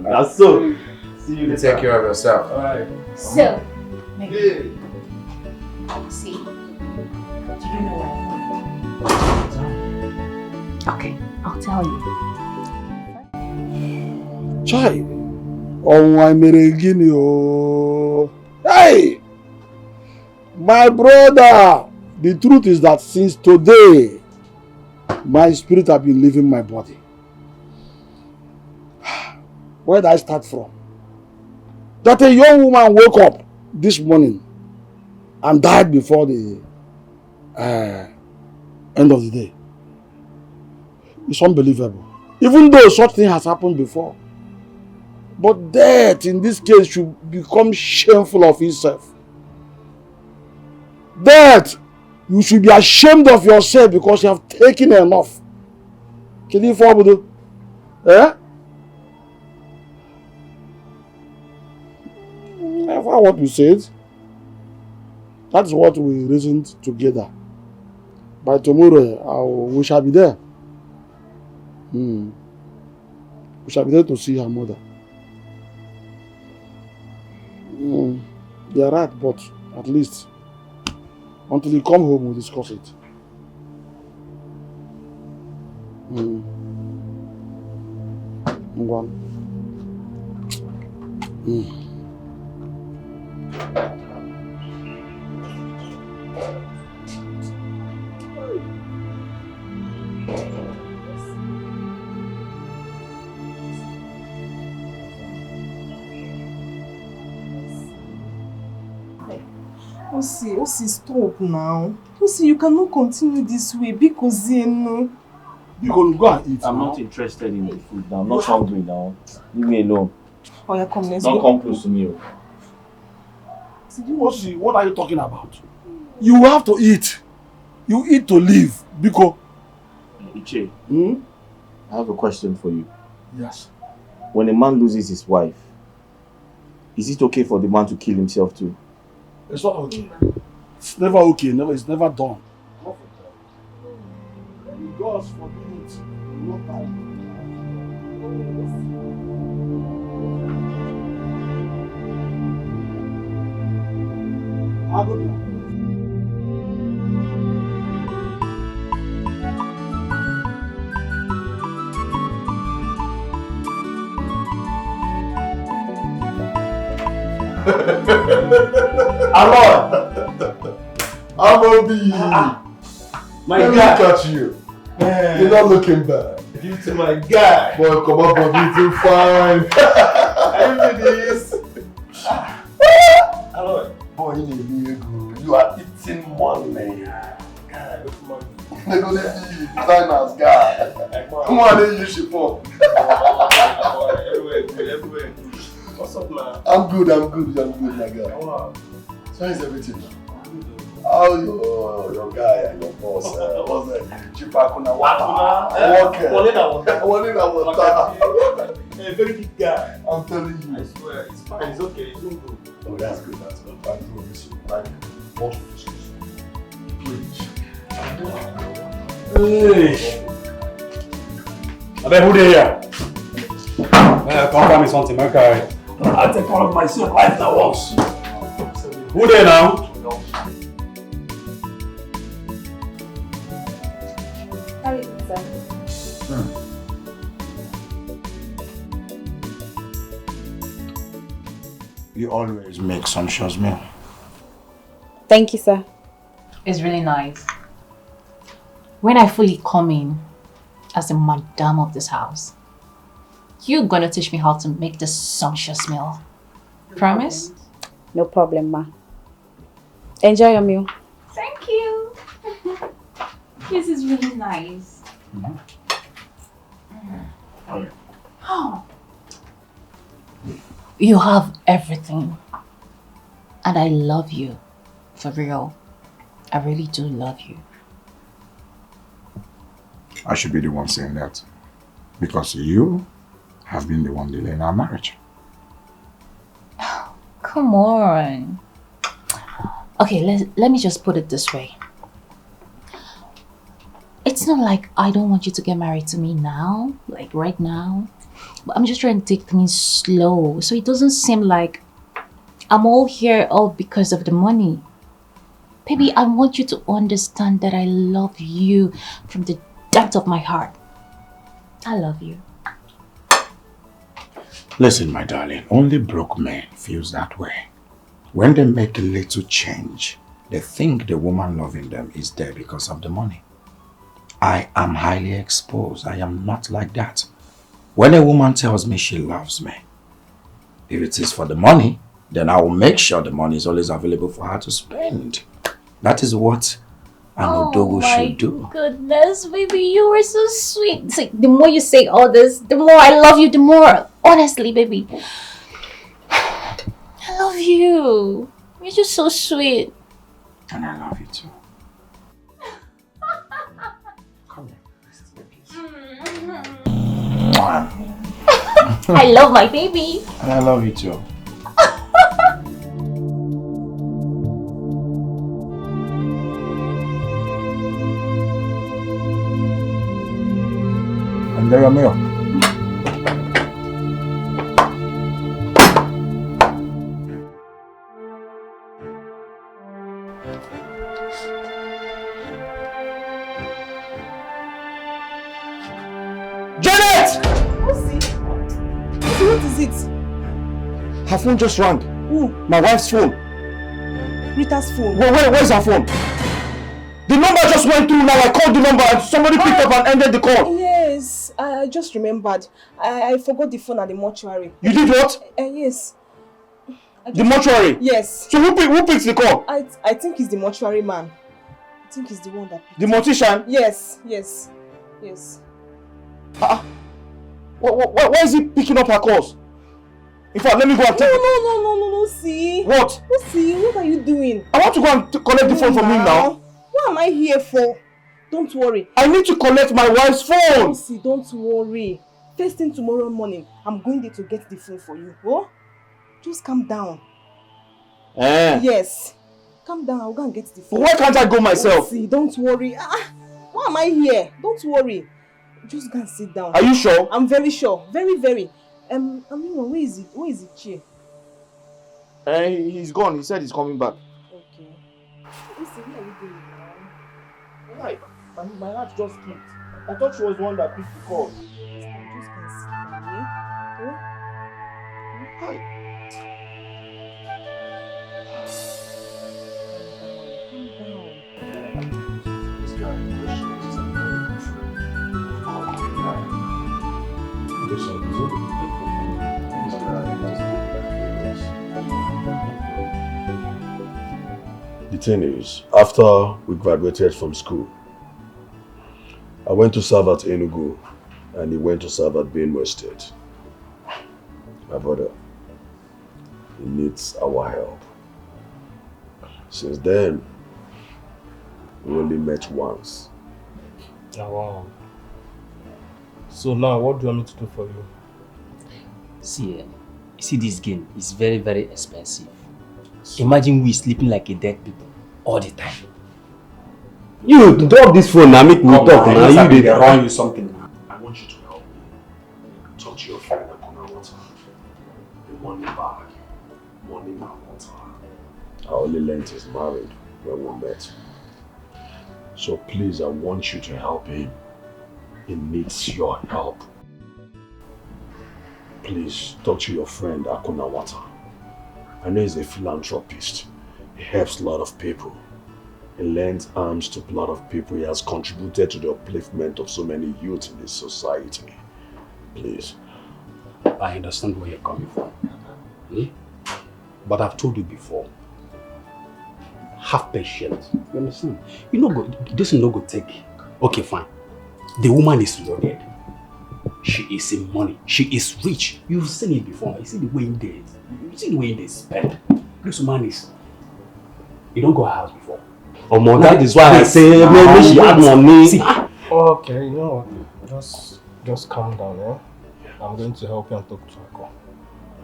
That's so. See you later. Take care of yourself. Alright. So, maybe. See, do you know what I want? Okay, I'll tell you. Chai. Oh, I made a guinea. Oh. Hey! My brother! The truth is that since today, my spirit has been leaving my body. Where did I start from? That a young woman woke up this morning and died before the end of the day. It's unbelievable. Even though such thing has happened before. But death in this case should become shameful of itself. Death, you should be ashamed of yourself because you have taken enough. Can you follow me? Eh? I heard what you said. That's what we reasoned together. By tomorrow, we shall be there. We shall be there to see her mother. They are right, but at least until you come home, we'll discuss it. One. Osi, stop now. Osi, you cannot continue this way because you know. You can go and eat. I'm not interested in the food now. I'm not hungry now. Leave me alone. Oh, yeah, come, let's Don't go. come close to me. Osi, what are you talking about? You have to eat. You eat to live. Because Iche, I have a question for you. yes. When a man loses his wife, is it okay for the man to kill himself too? It's not okay. It's never okay. It's never done. God's forbid it. Not time. I'll go now. Amobi! My Let me guy. catch you. Man. You're not looking bad. Give it to my guy. Boy, come on, Bobby, too fine. I do this. Hello. Boy, you are eating money. God, what's money? They're gonna be designers, guy. Come on, they use your phone. Everywhere. What's up, man? I'm good, my guy. Wow. So how's everything now? Oh, your guy and your boss. What's that? Chipakuna Wakuna. A very big guy. I'm telling you. I swear, it's fine. It's okay. It's doing good. Oh, that's good. That's good. I do miss you. Like, what would you please? Hey. I bet who they here? Come find me something, okay? I'll take care of myself right now once. Who there now? How is it, sir? You always make sumptuous meal. Thank you, sir. It's really nice. When I fully come in as the madam of this house, you're gonna teach me how to make this sumptuous meal. Promise? No problem, ma. Enjoy your meal. Thank you. This is really nice. Oh. You have everything. And I love you. For real. I really do love you. I should be the one saying that. Because you have been the one delaying our marriage. Come on. Okay, let me just put it this way. It's not like I don't want you to get married to me now, like right now. But I'm just trying to take things slow so it doesn't seem like I'm all here all because of the money. Baby, I want you to understand that I love you from the depth of my heart. I love you. Listen, my darling, only broke men feels that way. When they make a little change, they think the woman loving them is there because of the money. I am highly exposed. I am not like that. When a woman tells me she loves me, if it is for the money, then I will make sure the money is always available for her to spend. That is what an Odogo should do. Goodness, baby, you are so sweet. It's like, the more you say all this, the more I love you, the more. Honestly, baby. I love you. You're just so sweet. And I love you too. Come here. I love my baby. And I love you too. Enjoy your meal. What is it? Her phone just rang. Who? My wife's phone. Rita's phone. Where's her phone? The number just went through now. I called the number and somebody picked up and ended the call. Yes, I just remembered. I forgot the phone at the mortuary. You did what? Yes. The mortuary? Yes. So who picks the call? I think it's the mortuary man. I think he's the one that picked the mortician? Yes. Why is he picking up her calls? In fact, let me go and take No, see. What? See, what are you doing? I want to go and collect the phone from him now. What am I here for? Don't worry. I need to collect my wife's phone. See, don't worry. First thing tomorrow morning, I'm going there to get the phone for you. Oh? Just calm down. Yes. Calm down, I'll go and get the phone. Why can't I go myself? See, don't worry. Why am I here? Don't worry. Just go and sit down. Are you sure? I'm very sure. Very, very. Where is it? Where is the chair? He's gone. He said he's coming back. Okay. Listen, what are you doing now? Why? My heart just skipped. I thought she was the one that picked the call. Just go and sit down, yeah? Hi. The thing is, after we graduated from school, I went to serve at Enugu and he went to serve at Benue State. My brother, he needs our help. Since then, We only met once. Oh, wow. So now, what do you want me to do for you? See, you see this game is very, very expensive. Imagine we sleeping like a dead people all the time. You drop this phone now, make me talk now. You did run you something. I want you to help me. Talk to your friend and water. The money bag. Money and water. I only learned he's married when we met. So please, I want you to help him. He needs your help. Please, talk to your friend Akunawata. I know he's a philanthropist. He helps a lot of people. He lends arms to a lot of people. He has contributed to the upliftment of so many youth in this society. Please. I understand where you're coming from. But I've told you before. Have patience. You understand? You know, this is not going to take. Okay, fine. The woman is loaded. She is in money. She is rich. You've seen it before. You see the way they spend. This woman is. You don't go to her house before. Oh, mom, that is why I say maybe she had money. See. Okay, you know what? Just calm down, yeah? I'm going to help you and talk to Ako.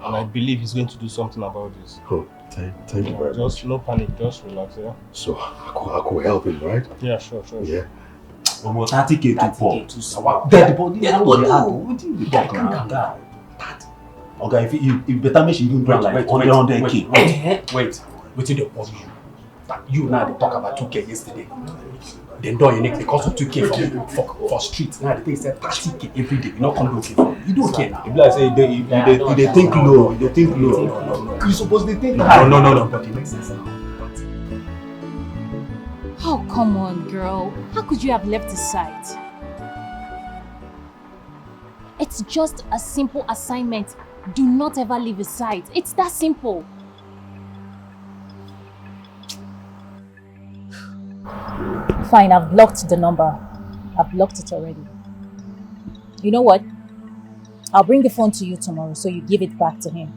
And I believe he's going to do something about this. Oh, thank you very much. Just no panic, just relax, yeah? So, Ako will help him, right? Yeah, sure. Yeah. Almost 30K to poor. Dead body. Calm down. Okay, if you better make sure you do like 100K. Wait. Wait till they bother you. You now they talk about 2K yesterday. Then do your next because of 2K for street. Now the thing said 30K every day. You not come to okay for you. You don't care now. If like say they think low, they think low. You supposed to think no. But it makes sense now. Oh, come on, girl. How could you have left his side? It's just a simple assignment. Do not ever leave his side. It's that simple. Fine, I've blocked the number. I've blocked it already. You know what? I'll bring the phone to you tomorrow so you give it back to him.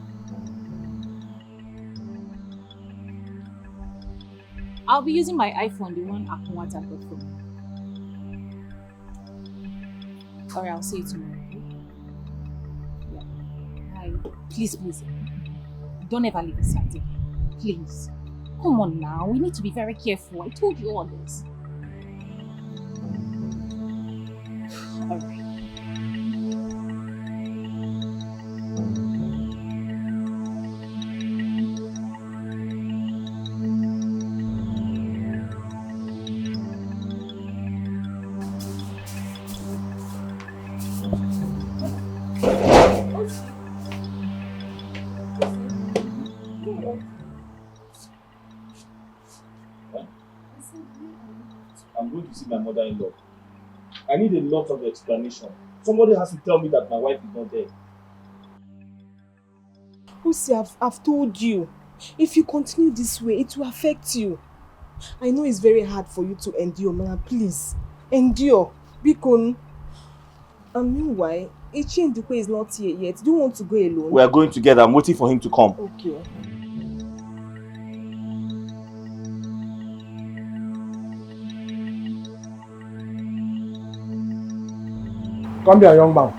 I'll be using my iPhone, the one Akunwata got for me. Alright, I'll see you tomorrow. Yeah. Bye. Please. Don't ever leave his side again. Please. Come on now, we need to be very careful. I told you all this. Alright. I'm going to see my mother-in-law. I need a lot of explanation. Somebody has to tell me that my wife is not there. Lucy, I've told you. If you continue this way, it will affect you. I know it's very hard for you to endure, man. Please, endure. Bikon. And meanwhile, Iduu is not here yet. Do you want to go alone? We are going together. I'm waiting for him to come. Okay. Come here, young man.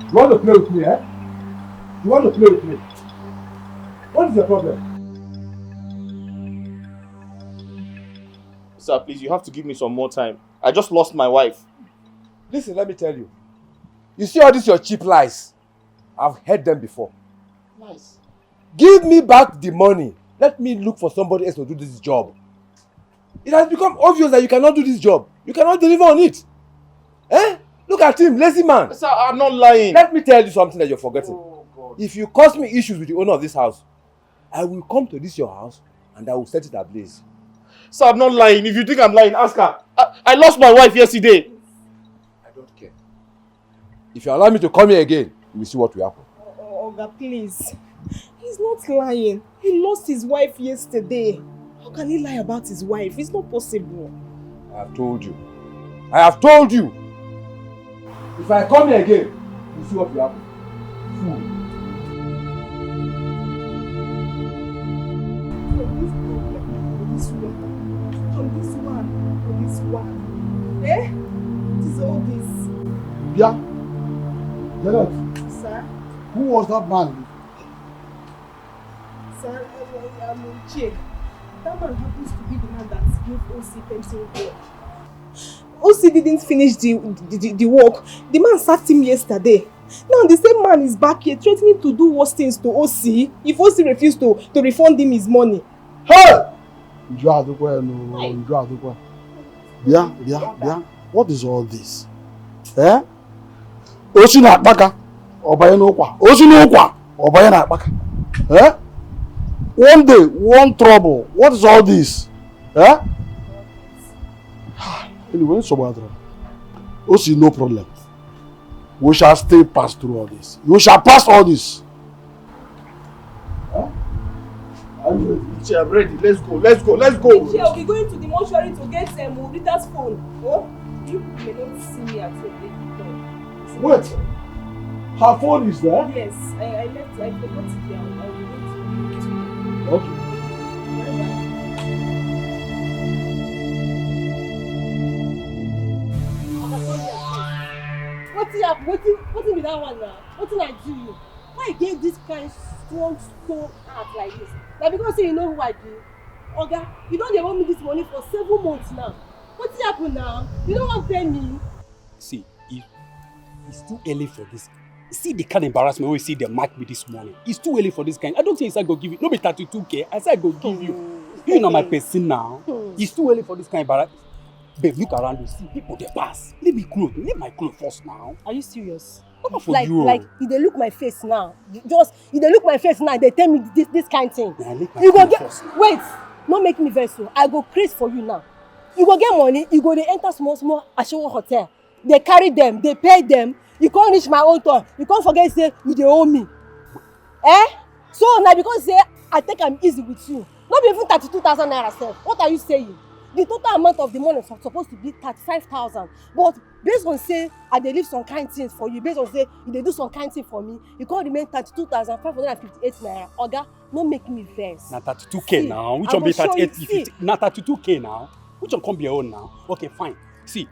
You want to play with me, eh? You want to play with me? What is the problem? Sir, please, you have to give me some more time. I just lost my wife. Listen, let me tell you. You see all these your cheap lies? I've heard them before. Nice. Give me back the money. Let me look for somebody else to do this job. It has become obvious that you cannot do this job. You cannot deliver on it. Eh? Look at him, lazy man. Sir, I'm not lying. Let me tell you something that you're forgetting. Oh, God. If you cause me issues with the owner of this house, I will come to this your house and I will set it ablaze. Sir, I'm not lying. If you think I'm lying, ask her. I lost my wife yesterday. I don't care. If you allow me to come here again, you will see what will happen. Oh, Oga, please. He's not lying. He lost his wife yesterday. How can he lie about his wife? It's not possible. I have told you. I have told you. If I come here again, you see what will happen. Fool. This one. Yeah. Janet, Sir? who was that man? Sir, Chief. That man happens to be the man that gave OC pencil work. OC didn't finish the work. The man sacked him yesterday. Now the same man is back here threatening to do worse things to OC if OC refused to refund him his money. Hey! Yeah. What is all this? Eh? Osi na akpaka, obaye n'ụkwa. Osi n'ụkwa, obaye na akpaka. Eh? One day, one trouble. What is all this? Eh? Anyway, so bad. Osi, no problem. We shall still pass through all this. You shall pass all this. Huh? I'm ready. Let's go. Let's go. Let's go. I'll be going to the mortuary to get Rita's phone. Oh, you may not see me at the Wait. Her phone is there? Yes, I left. I forgot it there. I'll be waiting. Okay. What's with that one now? What did I do you? Why I gave this kind strong heart like this? Now because you know who I do. Oga, you don't even want me this money for 7 months now. What's happened now? You don't want to pay me. See, it's too early for this. See the kind of embarrassment we see them mark me this morning. It's too early for this kind. I don't think I go give you. No be 32K. I said I go give you. You know my person now. It's too early for this kind of embarrassment. Babe, look around you. See people they pass. Leave me clothes. Leave my clothes first now. Are you serious? Not for you. Like if they look my face now, if they look my face now, they tell me this kind of thing. Yeah, you go get first. Wait, not make me vex so. I go crazy for you now. You go get money. You go they enter small Ashowo hotel. They carry them. They pay them. You can't reach my own turn. You can't forget say you they owe me. Eh? So now because say I think I'm easy with you. Not even 32,000 naira self. What are you saying? The total amount of the money is supposed to be 35,000. But based on say I dey leave some kind things for you, based on say you dey do some kind thing for me, you can't remain 32,558 naira. Oga, no make me vex. Now 32K now. Which one be 38? Now 32K now. Which one come be your own now? Okay, fine. See.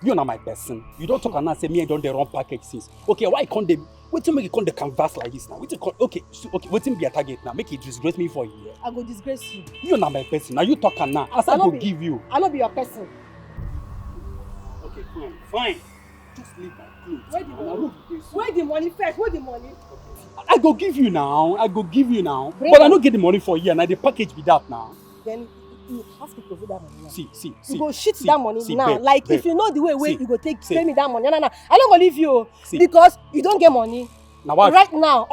You are my person. You don't talk and say me and don't the wrong package since. Okay, why can't they? Wait till make it come the canvas like this now. Okay. Wait till be a target now. Make it disgrace me for a year. I go disgrace you. You are not my person. Now you talk and now. As I go give you. I not be your person. Okay, fine. Just leave my clothes. Where the money first? Where the money? I go give you now. Bring but I don't get the money for a year. Now the package be that now. Then you have to provide that money now. See. You go shit that money now. Babe, like if you know the way you go pay me that money. No. I don't go leave you because you don't get money. Now why? Right now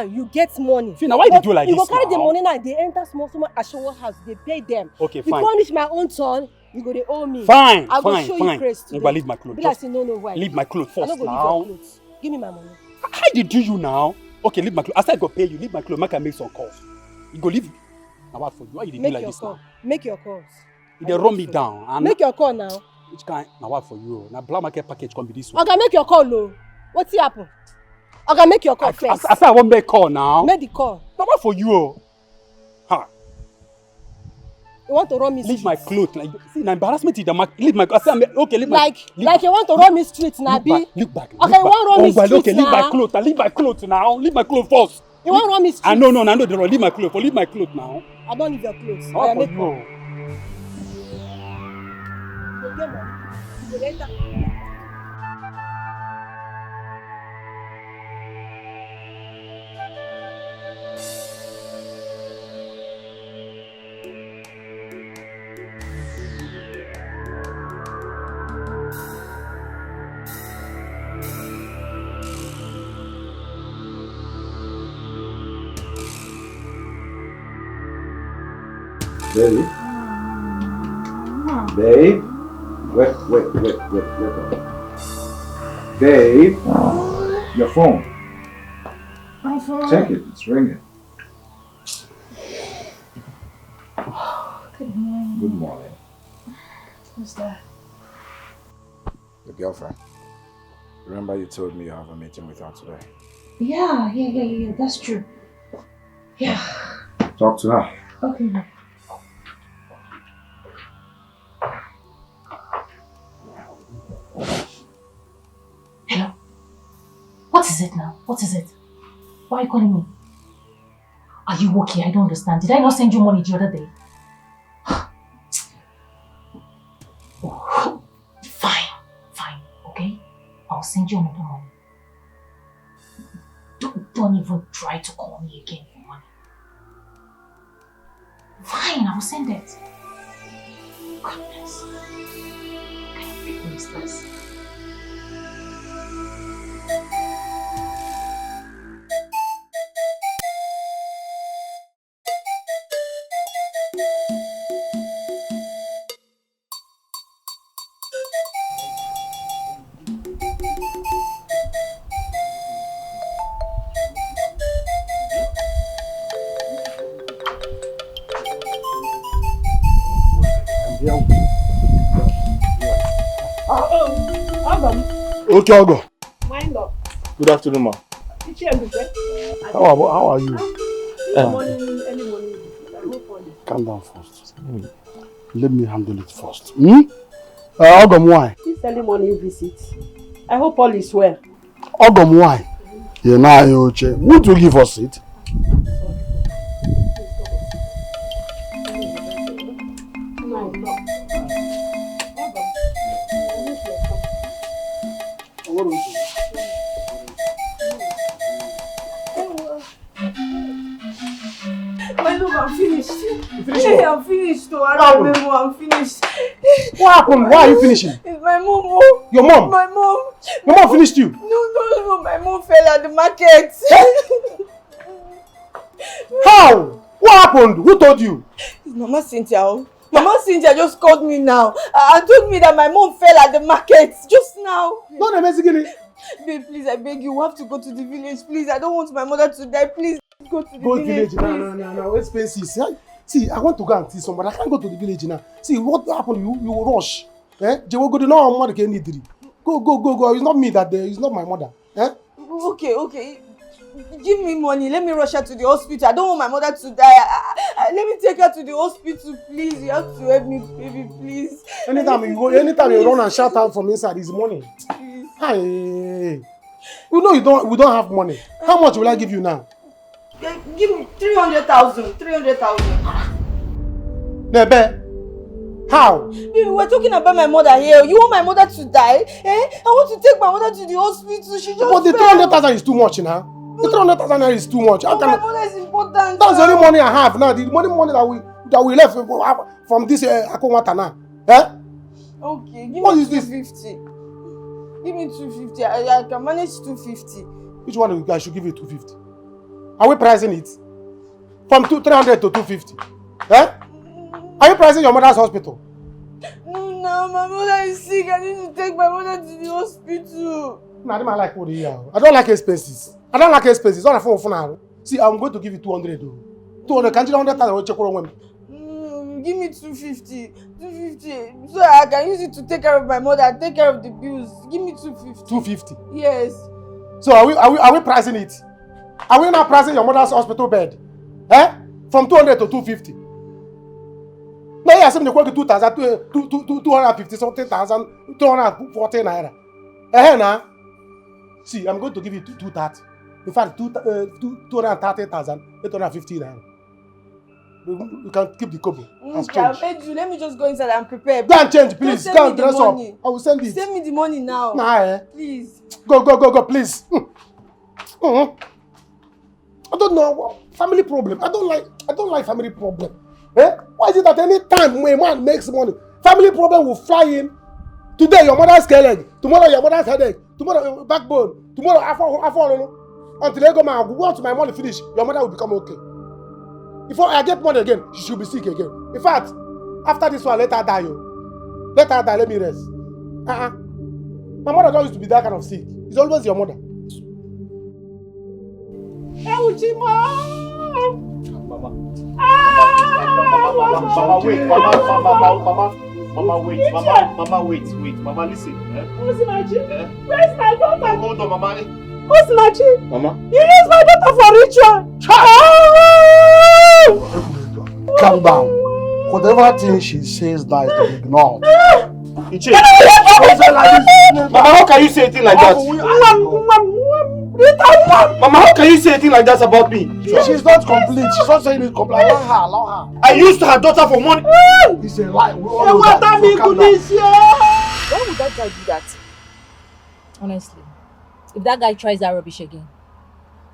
you get money. See now why you do like you this? You go carry now? the money now. They enter small Ashowo house. They pay them. Okay, you fine. You can't reach my own turn. You go they owe me. Fine. I go show you praise today. But leave my clothes. Be like say no why. Leave my clothes first I don't go now. leave your clothes. Give me my money. How did you now? Okay, leave my clothes. After I go pay you, leave my clothes. Make I make some calls. You go leave. Now what for you? Why you do like this now? Make your calls. They run me down. Make your call now. Which kind? Now what for you? Now black market package can be this one. Okay, make your call, low. What's happen? Okay, make your call first. I said I won't make call now. Make the call. Now what for you? Ha. You want to run me? Leave my clothes. Like, see, now embarrassment is the mark. Leave my. I said okay, leave my. Like you want to run me street now, be? Look back. Okay, you want run me street now? Okay, leave my clothes. Leave my clothes now. Leave my clothes first. You want run me street? I know. Leave my clothes. Leave my clothes now. I don't leave your clothes. How for you? Babe. Babe. Wait. Babe. Your phone. My phone. Check it. It's ringing. Good morning. Good morning. Who's that? Your girlfriend. Remember you told me you have a meeting with her today? Yeah. That's true. Yeah. Talk to her. Okay. What is it now? What is it? Why are you calling me? Are you okay? I don't understand. Did I not send you money the other day? Oh, fine, okay? I'll send you another money. Don't even try to call me again for money. Fine, I'll send it. Goodness. What kind of people is this? Okay, I'll go. Mind up. Good afternoon, ma. How are you? Early morning. Calm down first. Let me handle it first. Ogom, why? This early morning visit. I hope all is well. Ogom, why? You're not okay. Would you give us it? I'm finished. Hey, I'm finished. I'm finished. What happened? Why are you finishing? It's my mom. Your mom? My mom. Your mom finished you? No. My mom fell at the market. How? What happened? Who told you? It's Mama Cynthia. Mama Cynthia just called me now and told me that my mom fell at the market just now. Don't amazing. Babe, please, I beg you, we have to go to the village. Please, I don't want my mother to die. Please, go to the village. No, expenses. See, I want to go and see somebody. I can't go to the village now. See, what happened? You will rush. You will go to no mother can need. Go. It's not me that it's not my mother. Okay. Give me money. Let me rush her to the hospital. I don't want my mother to die. Let me take her to the hospital, please. You have to help me, baby, please. Anytime you run and shout out from inside, it's money. Please. Hey. We know we don't have money. How much will I give you now? Give me 300,000. 300,000. Nebe. How? Baby, we're talking about my mother here. You want my mother to die? I want to take my mother to the hospital. She just But the 300,000 is too much now. The 300,000 is too much. My mother is important. That's the only money I have now. The money that we left from this Akomata now. Okay, give me 250. Give me 250. I can manage 250. Which one of you guys should give you 250? Are we pricing it? From 300 to 250? Are you pricing your mother's hospital? No, my mother is sick. I need to take my mother to the hospital. I don't like what you are. I don't like expenses. All the phone for now. See, I'm going to give you 200. 200. Can't you 100,000? Give me 250. 250. So I can use it to take care of my mother, take care of the bills. Give me 250. 250? Yes. So are we pricing it? Are we not pricing your mother's hospital bed? From 200 to 250? No, you assume they go to 250 something thousand, 240 naira. Now. See, I'm going to give you 230. In fact, 230,000, 850 naira. You can keep the kobo. Let me just go inside and prepare. Go and change, please. Go and dress up. I will send it. Send me the money now. Please. Go, please. I don't know. Family problem. I don't like family problem. Why is it that any time a man makes money, family problem will fly in? Today your mother's leg, tomorrow your mother's headache, tomorrow backbone, tomorrow after until I go once my money finish, your mother will become okay. If I get money again, she should be sick again. In fact, after this one, let her die. Let her die, let me rest. My mother don't used to be that kind of sick. It's always your mother. Mama, wait. Mama, listen. Osinachi, where's my daughter? Hold on, Mama. Osinachi, Mama. You use my daughter for ritual. Calm down. Whatever thing she says now is to be ignored. Mama, how can you say a thing like that? Mama, how can you say a thing like that about me? She's not complete. She's not saying it complete. Allow her. I used her daughter for money. It's a lie. We all Hey, know what that. time you Calm could down. this year? Why would that guy do that? Honestly, if that guy tries that rubbish again,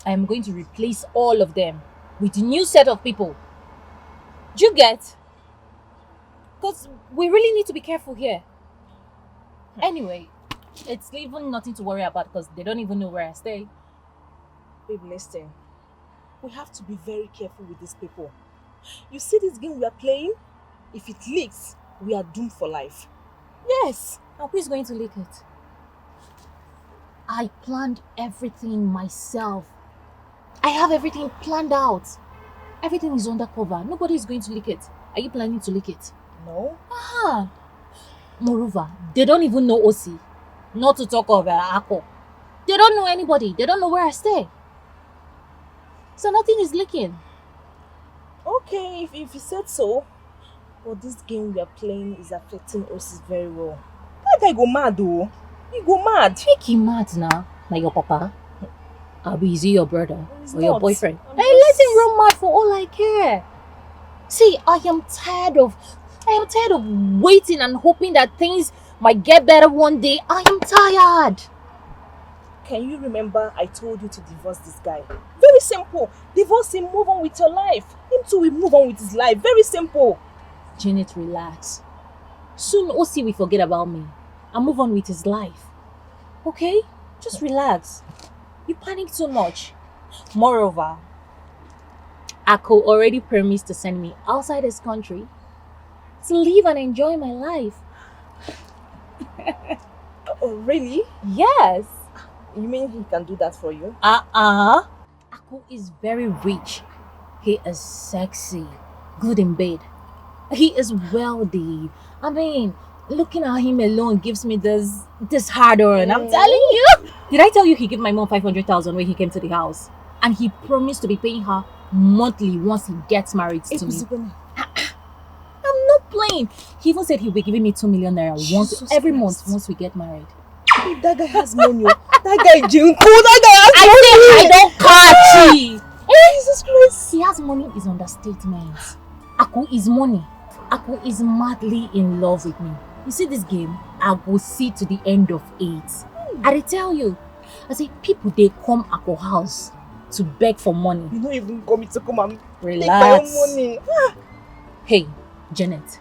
I am going to replace all of them with a new set of people. Do you get? Because we really need to be careful here. Anyway, it's even nothing to worry about because they don't even know where I stay. Babe, listen. We have to be very careful with these people. You see this game we are playing? If it leaks, we are doomed for life. Yes. And who is going to leak it? I planned everything myself. I have everything planned out. Everything is undercover. Nobody is going to leak it. Are you planning to leak it? No. Ah. Moreover, they don't even know OC. Not to talk of Ako. They don't know anybody. They don't know where I stay. So nothing is leaking. Okay, if you said so. But this game we are playing is affecting us very well. That guy go mad though. He go mad. Make him mad now. Like your papa. Abi, is he your brother? He's or your not. boyfriend? I'm Hey, just- let him run mad for all I care. See, I am tired of waiting and hoping that things might get better one day. I am tired. Can you remember I told you to divorce this guy? Very simple. Divorce him, move on with your life. Him too will move on with his life. Very simple. Janet, relax. Soon OC will forget about me and move on with his life. Okay? Just relax. You panic too much. Moreover, Ako already promised to send me outside his country to live and enjoy my life. Oh, really? Yes. You mean he can do that for you? Ako is very rich. He is sexy, good in bed. He is wealthy. I mean, looking at him alone gives me this hard on. I'm telling you. Did I tell you he gave my mom 500,000 when he came to the house? And he promised to be paying her monthly once he gets married to me. I'm not playing. He even said he'll be giving me 2 million naira every month once we get married. That guy has money. That guy Junko. That guy has I money. don't catch it. Jesus Christ. He has money is understatement. Aku is money. Aku is madly in love with me. You see this game? I will see to the end of it. I tell you. I say people they come Aku house to beg for money. You don't even come to come and relax. take my own money. Hey, Janet,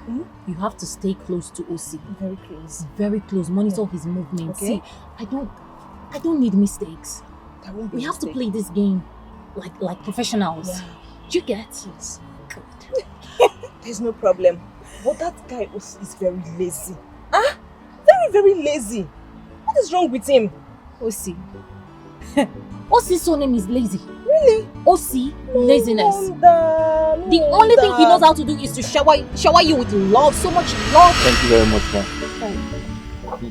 you have to stay close to OC. Very close. Very close. Monitor his movements. Okay. See, I don't need mistakes. We have to play this game like professionals. Yeah. Do you get? Yes. Good. There's no problem. But that guy is very lazy. Very, very lazy. What is wrong with him? OC. OC's surname is lazy. Really? OC, laziness. No the only thing he knows how to do is to shower you with love, so much love. Thank you very much, ma'am.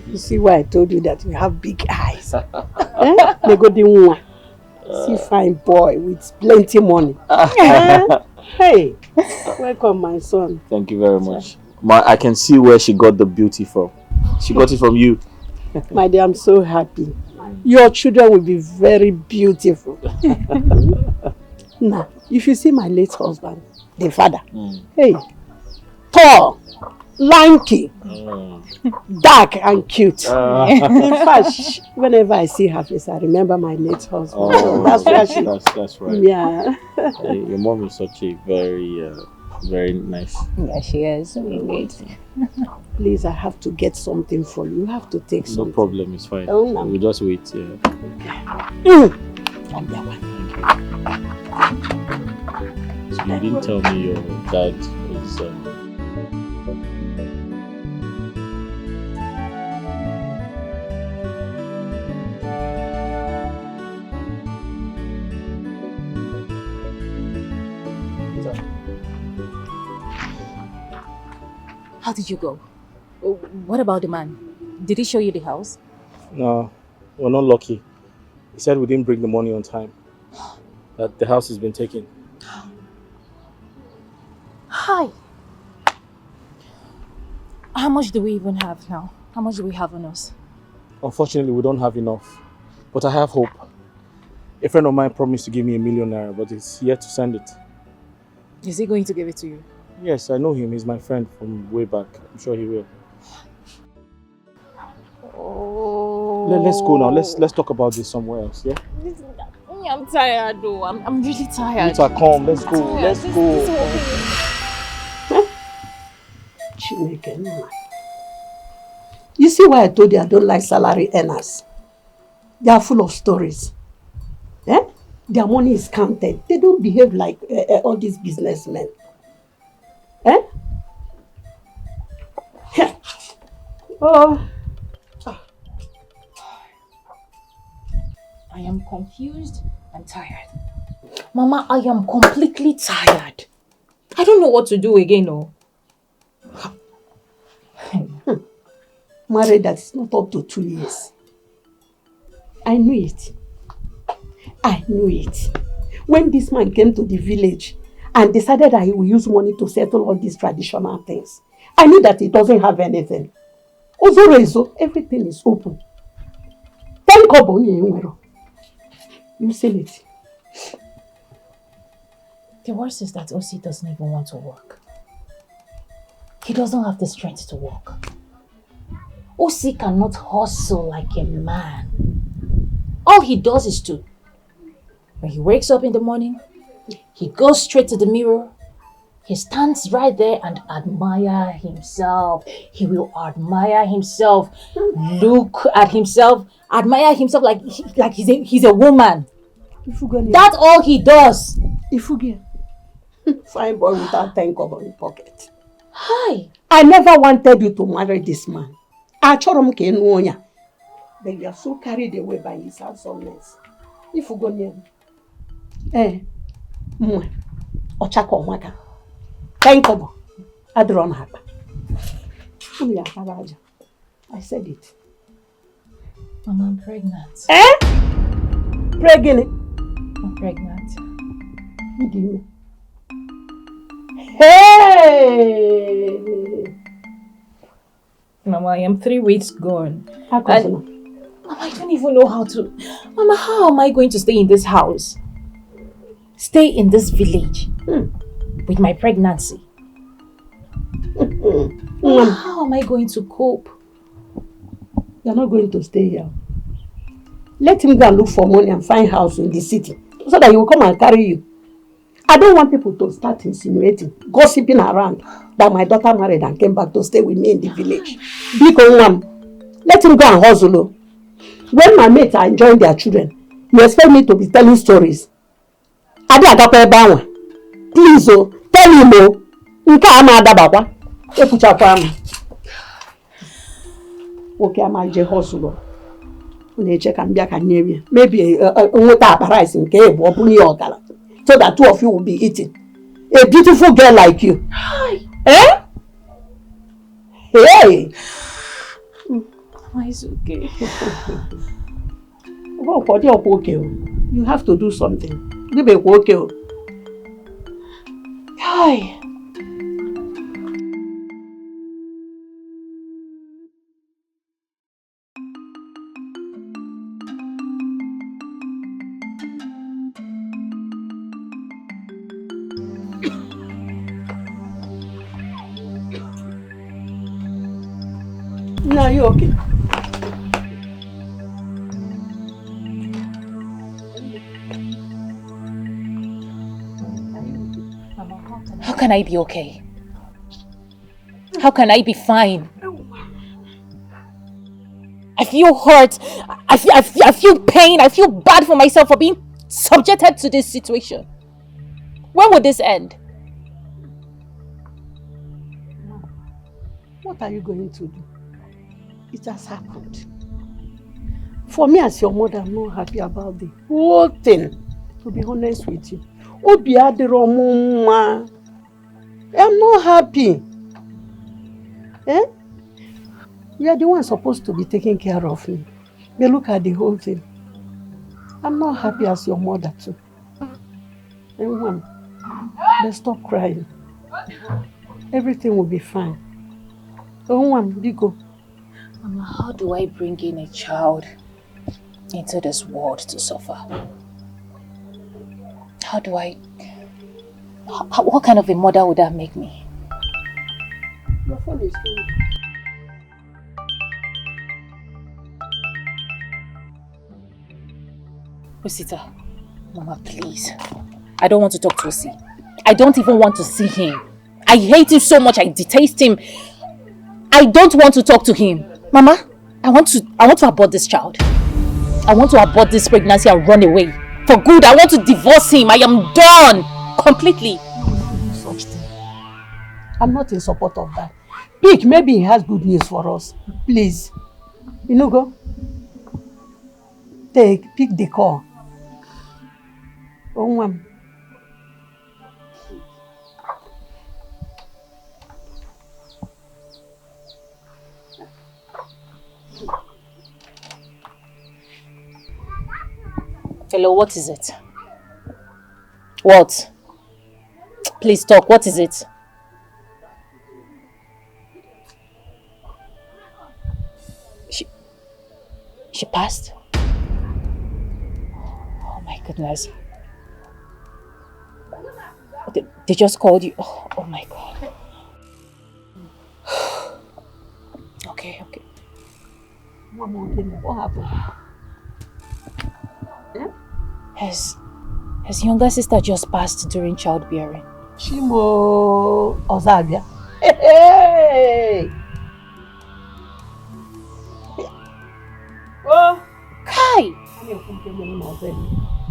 You see why I told you that you have big eyes. They go the one. See fine boy with plenty money. Hey, welcome my son. Thank you very much. I can see where she got the beauty from. She got it from you. My dear, I'm so happy. Your children will be very beautiful. Now, if you see my late husband, the father, hey, tall, lanky, dark and cute. In fact, whenever I see her face, I remember my late husband. Oh, that's right. Yeah. Your mom is such a very nice. Yeah, she is. Please, I have to get something for you. You have to take something. No problem, it's fine. Oh, no. We'll just wait. So you didn't tell me your dad is. How did you go? What about the man? Did he show you the house? No, we're not lucky. He said we didn't bring the money on time. That the house has been taken. Hi. How much do we even have now? How much do we have on us? Unfortunately, we don't have enough. But I have hope. A friend of mine promised to give me ₦1 million, but he's yet to send it. Is he going to give it to you? Yes, I know him. He's my friend from way back. I'm sure he will. Oh. Let's go now. Let's talk about this somewhere else, yeah? I'm tired though. I'm really tired. Rita, come. Let's go. Let's go. Chineke. You see why I told you I don't like salary earners? They are full of stories. Eh? Their money is counted. They don't behave like all these businessmen. Eh? Oh. I am confused and tired. Mama, I am completely tired. I don't know what to do again, no. Married that is not up to 2 years. I knew it. I knew it. When this man came to the village and decided that he will use money to settle all these traditional things, I knew that he doesn't have anything. Also, everything is open. You seen it. The worst is that Osi doesn't even want to work. He doesn't have the strength to work. Osi cannot hustle like a man. All he does is to, when he wakes up in the morning, he goes straight to the mirror. He stands right there and admire himself. He will admire himself, look at himself, admire himself like he's a woman. That's all he does. Fine boy without 10 kobo in pocket. Hi. I never wanted you to marry this man. But you are so carried away by his handsomeness. If you go near him. Ochako Maka. 10 kobo. Adron Haba. I said it. Mama, I'm pregnant. Pregnant? I'm pregnant. What do you mean? Hey! Mama, I am 3 weeks gone. How come? Mama, I don't even know how to... Mama, how am I going to stay in this house? Stay in this village with my pregnancy? Mama, how am I going to cope? You're not going to stay here. Let him go and look for money and find house in the city so that he will come and carry you. I don't want people to start insinuating, gossiping around that my daughter married and came back to stay with me in the village. Let him go and hustle. When my mates are enjoying their children, you expect me to be telling stories. Please, tell him, okay, I'm a hustle. Maybe rice in cave or so that 2 of you will be eating. A beautiful girl like you. Hi. Eh? Hey! Why is it okay? You have to do something. Give me okay. Hi. No, you okay? How can I be okay? How can I be fine? I feel hurt. I feel pain. I feel bad for myself for being subjected to this situation. When will this end? What are you going to do? It has happened. For me as your mother, I'm not happy about the whole thing. To be honest with you. I'm not happy. Eh? You are the one supposed to be taking care of me. But look at the whole thing. I'm not happy as your mother too. Everyone, let's stop crying. Everything will be fine. Everyone, be go. Mama, how do I bring in a child into this world to suffer? How do I... what kind of a mother would that make me? Your phone is ringing. Rosita, Mama, please. I don't want to talk to Osi. I don't even want to see him. I hate him so much. I detest him. I don't want to talk to him. Mama, I want to abort this child. I want to abort this pregnancy and run away. For good, I want to divorce him. I am done. Completely. You will not do such thing. I'm not in support of that. Pick, maybe he has good news for us. Please. Go. Pick the call. Hello, what is it? What? Please talk, what is it? She passed? Oh my goodness. They just called you. Oh my God. Okay. Mama, what happened? His younger sister just passed during childbearing. Chimo Ozabia. Hey! Oh! Kai!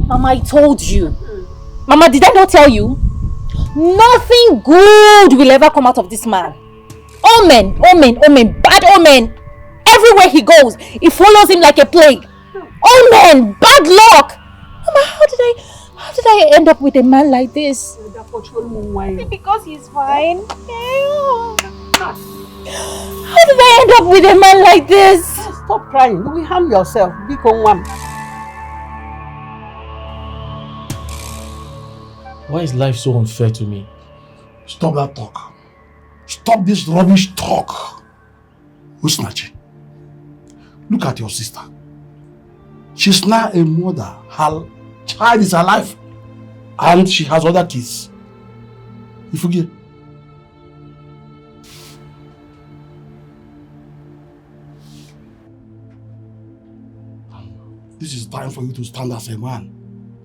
Mama, I told you. Mama, did I not tell you? Nothing good will ever come out of this man. Omen, bad omen. Everywhere he goes, it follows him like a plague. Omen, bad luck. Mama, how did I end up with a man like this? Because he's fine. How did I end up with a man like this? Stop crying. You will harm yourself. Why is life so unfair to me? Stop that talk. Stop this rubbish talk. Usnachi, look at your sister. She's now a mother. Her child is alive. And she has other kids. You forget? This is time for you to stand as a man.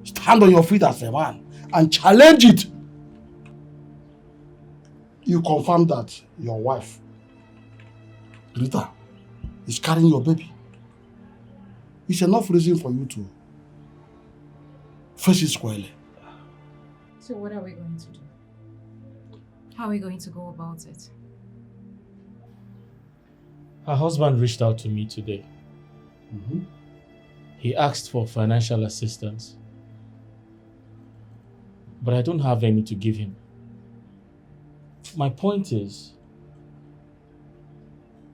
Stand on your feet as a man and challenge it. You confirm that your wife, Rita, is carrying your baby. It's enough reason for you to face it squarely. So what are we going to do? How are we going to go about it? Her husband reached out to me today. He asked for financial assistance, but I don't have any to give him. My point is,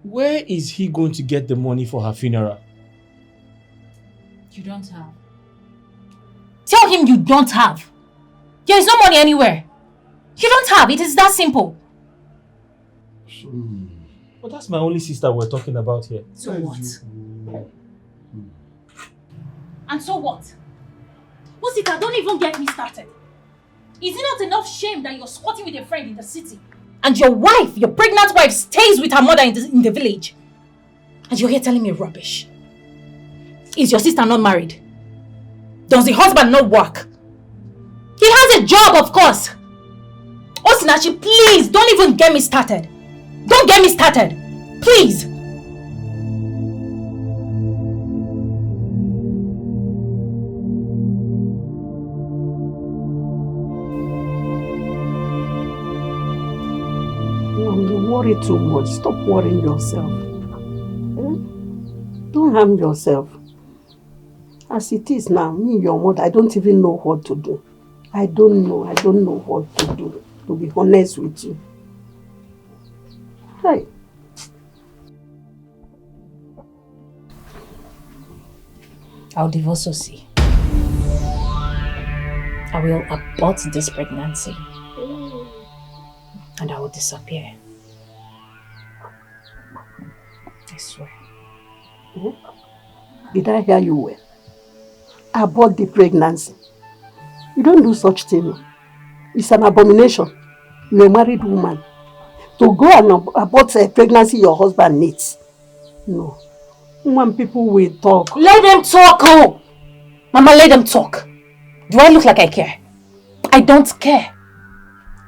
where is he going to get the money for her funeral? You don't have. Tell him you don't have. There is no money anywhere. You don't have. It is that simple. But that's my only sister we're talking about here. So what? And so what? Osita, don't even get me started. Is it not enough shame that you're squatting with a friend in the city? And your wife, your pregnant wife, stays with her mother in the village? And you're here telling me rubbish. Is your sister not married? Does the husband not work? He has a job, of course. Osinachi, please, don't even get me started. Don't get me started. Please. You worry too much. Stop worrying yourself. Don't harm yourself. As it is now, me, your mother, I don't even know what to do. I don't know what to do, to be honest with you. Hey. I'll divorce Osi. I will abort this pregnancy. And I will disappear. I swear. Did I hear you well? Abort the pregnancy. You don't do such thing. It's an abomination. You're a married woman. To go and abort a pregnancy your husband needs. No. When people will talk. Let them talk, oh! Mama, let them talk. Do I look like I care? I don't care.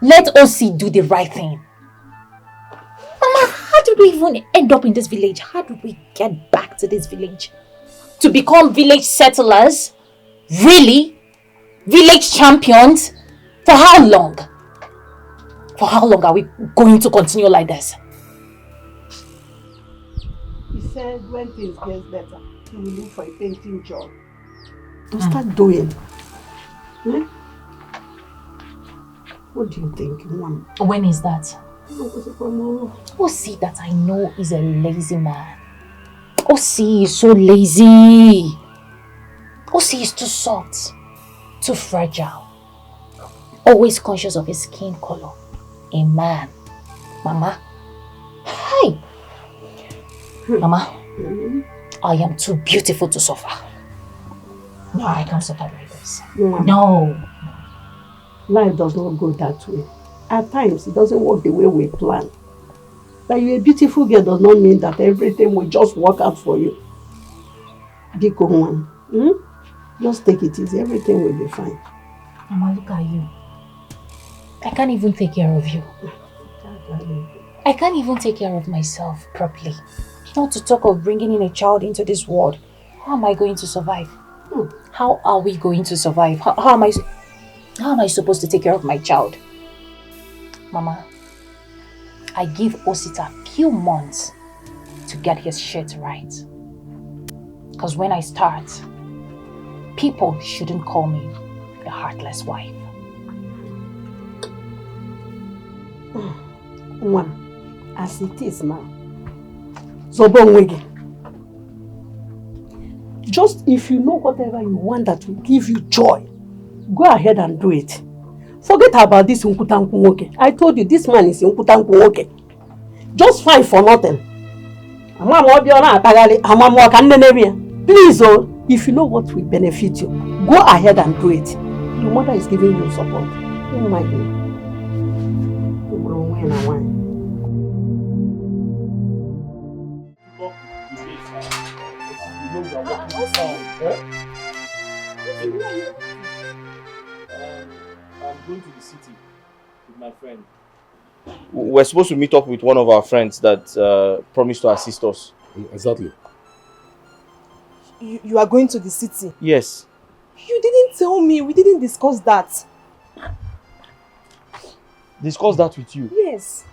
Let OC do the right thing. Mama, how did we even end up in this village? How did we get back to this village? To become village settlers? Really? Village champions? For how long? For how long are we going to continue like this? He said when things get better, he will look for a painting job. To start doing. Hmm? What do you think, Mom? When is that? OC that I know is a lazy man. OC is so lazy. OC is too soft, too fragile. Always conscious of his skin color. A man. Mama. Hi. Mama. I am too beautiful to suffer. No, I can't suffer like this. No. Life does not go that way. At times, it doesn't work the way we plan. That you're a beautiful girl does not mean that everything will just work out for you. Biko one. Just take it easy. Everything will be fine. Mama, look at you. I can't even take care of you. I can't even take care of myself properly. Not to talk of bringing in a child into this world. How am I going to survive? How are we going to survive? How am I supposed to take care of my child? Mama, I give Osita a few months to get his shit right. Because when I start, people shouldn't call me a heartless wife. One, as it is now, Zobongwege. Just if you know whatever you want that will give you joy, go ahead and do it. Forget about this Nkutanku Nwoke. I told you this man is Nkutanku Nwoke. Just fine for nothing. Please, oh, if you know what will benefit you, go ahead and do it. Your mother is giving you support. Oh my God. I'm going to the city with my friend. We're supposed to meet up with one of our friends that promised to assist us. Exactly. You are going to the city? Yes. You didn't tell me. We didn't discuss that. Discuss that with you? Yes.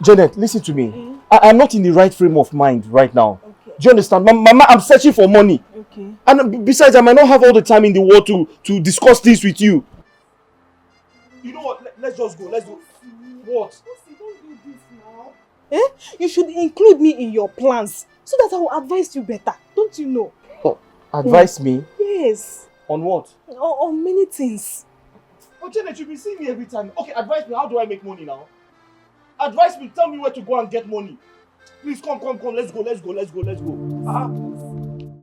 Janet, listen to me. I'm not in the right frame of mind right now. Okay. Do you understand? Mama, I'm searching for money. Okay. And besides, I might not have all the time in the world to discuss this with you. You know what? Let's just go. Let's go. What? Don't do this now. You should include me in your plans so that I will advise you better. Don't you know? Oh, advise me? Yes. On what? On many things. Oh, Janet, you've been seeing me every time. Okay, advise me. How do I make money now? Advise me. Tell me where to go and get money. Please, come. Let's go.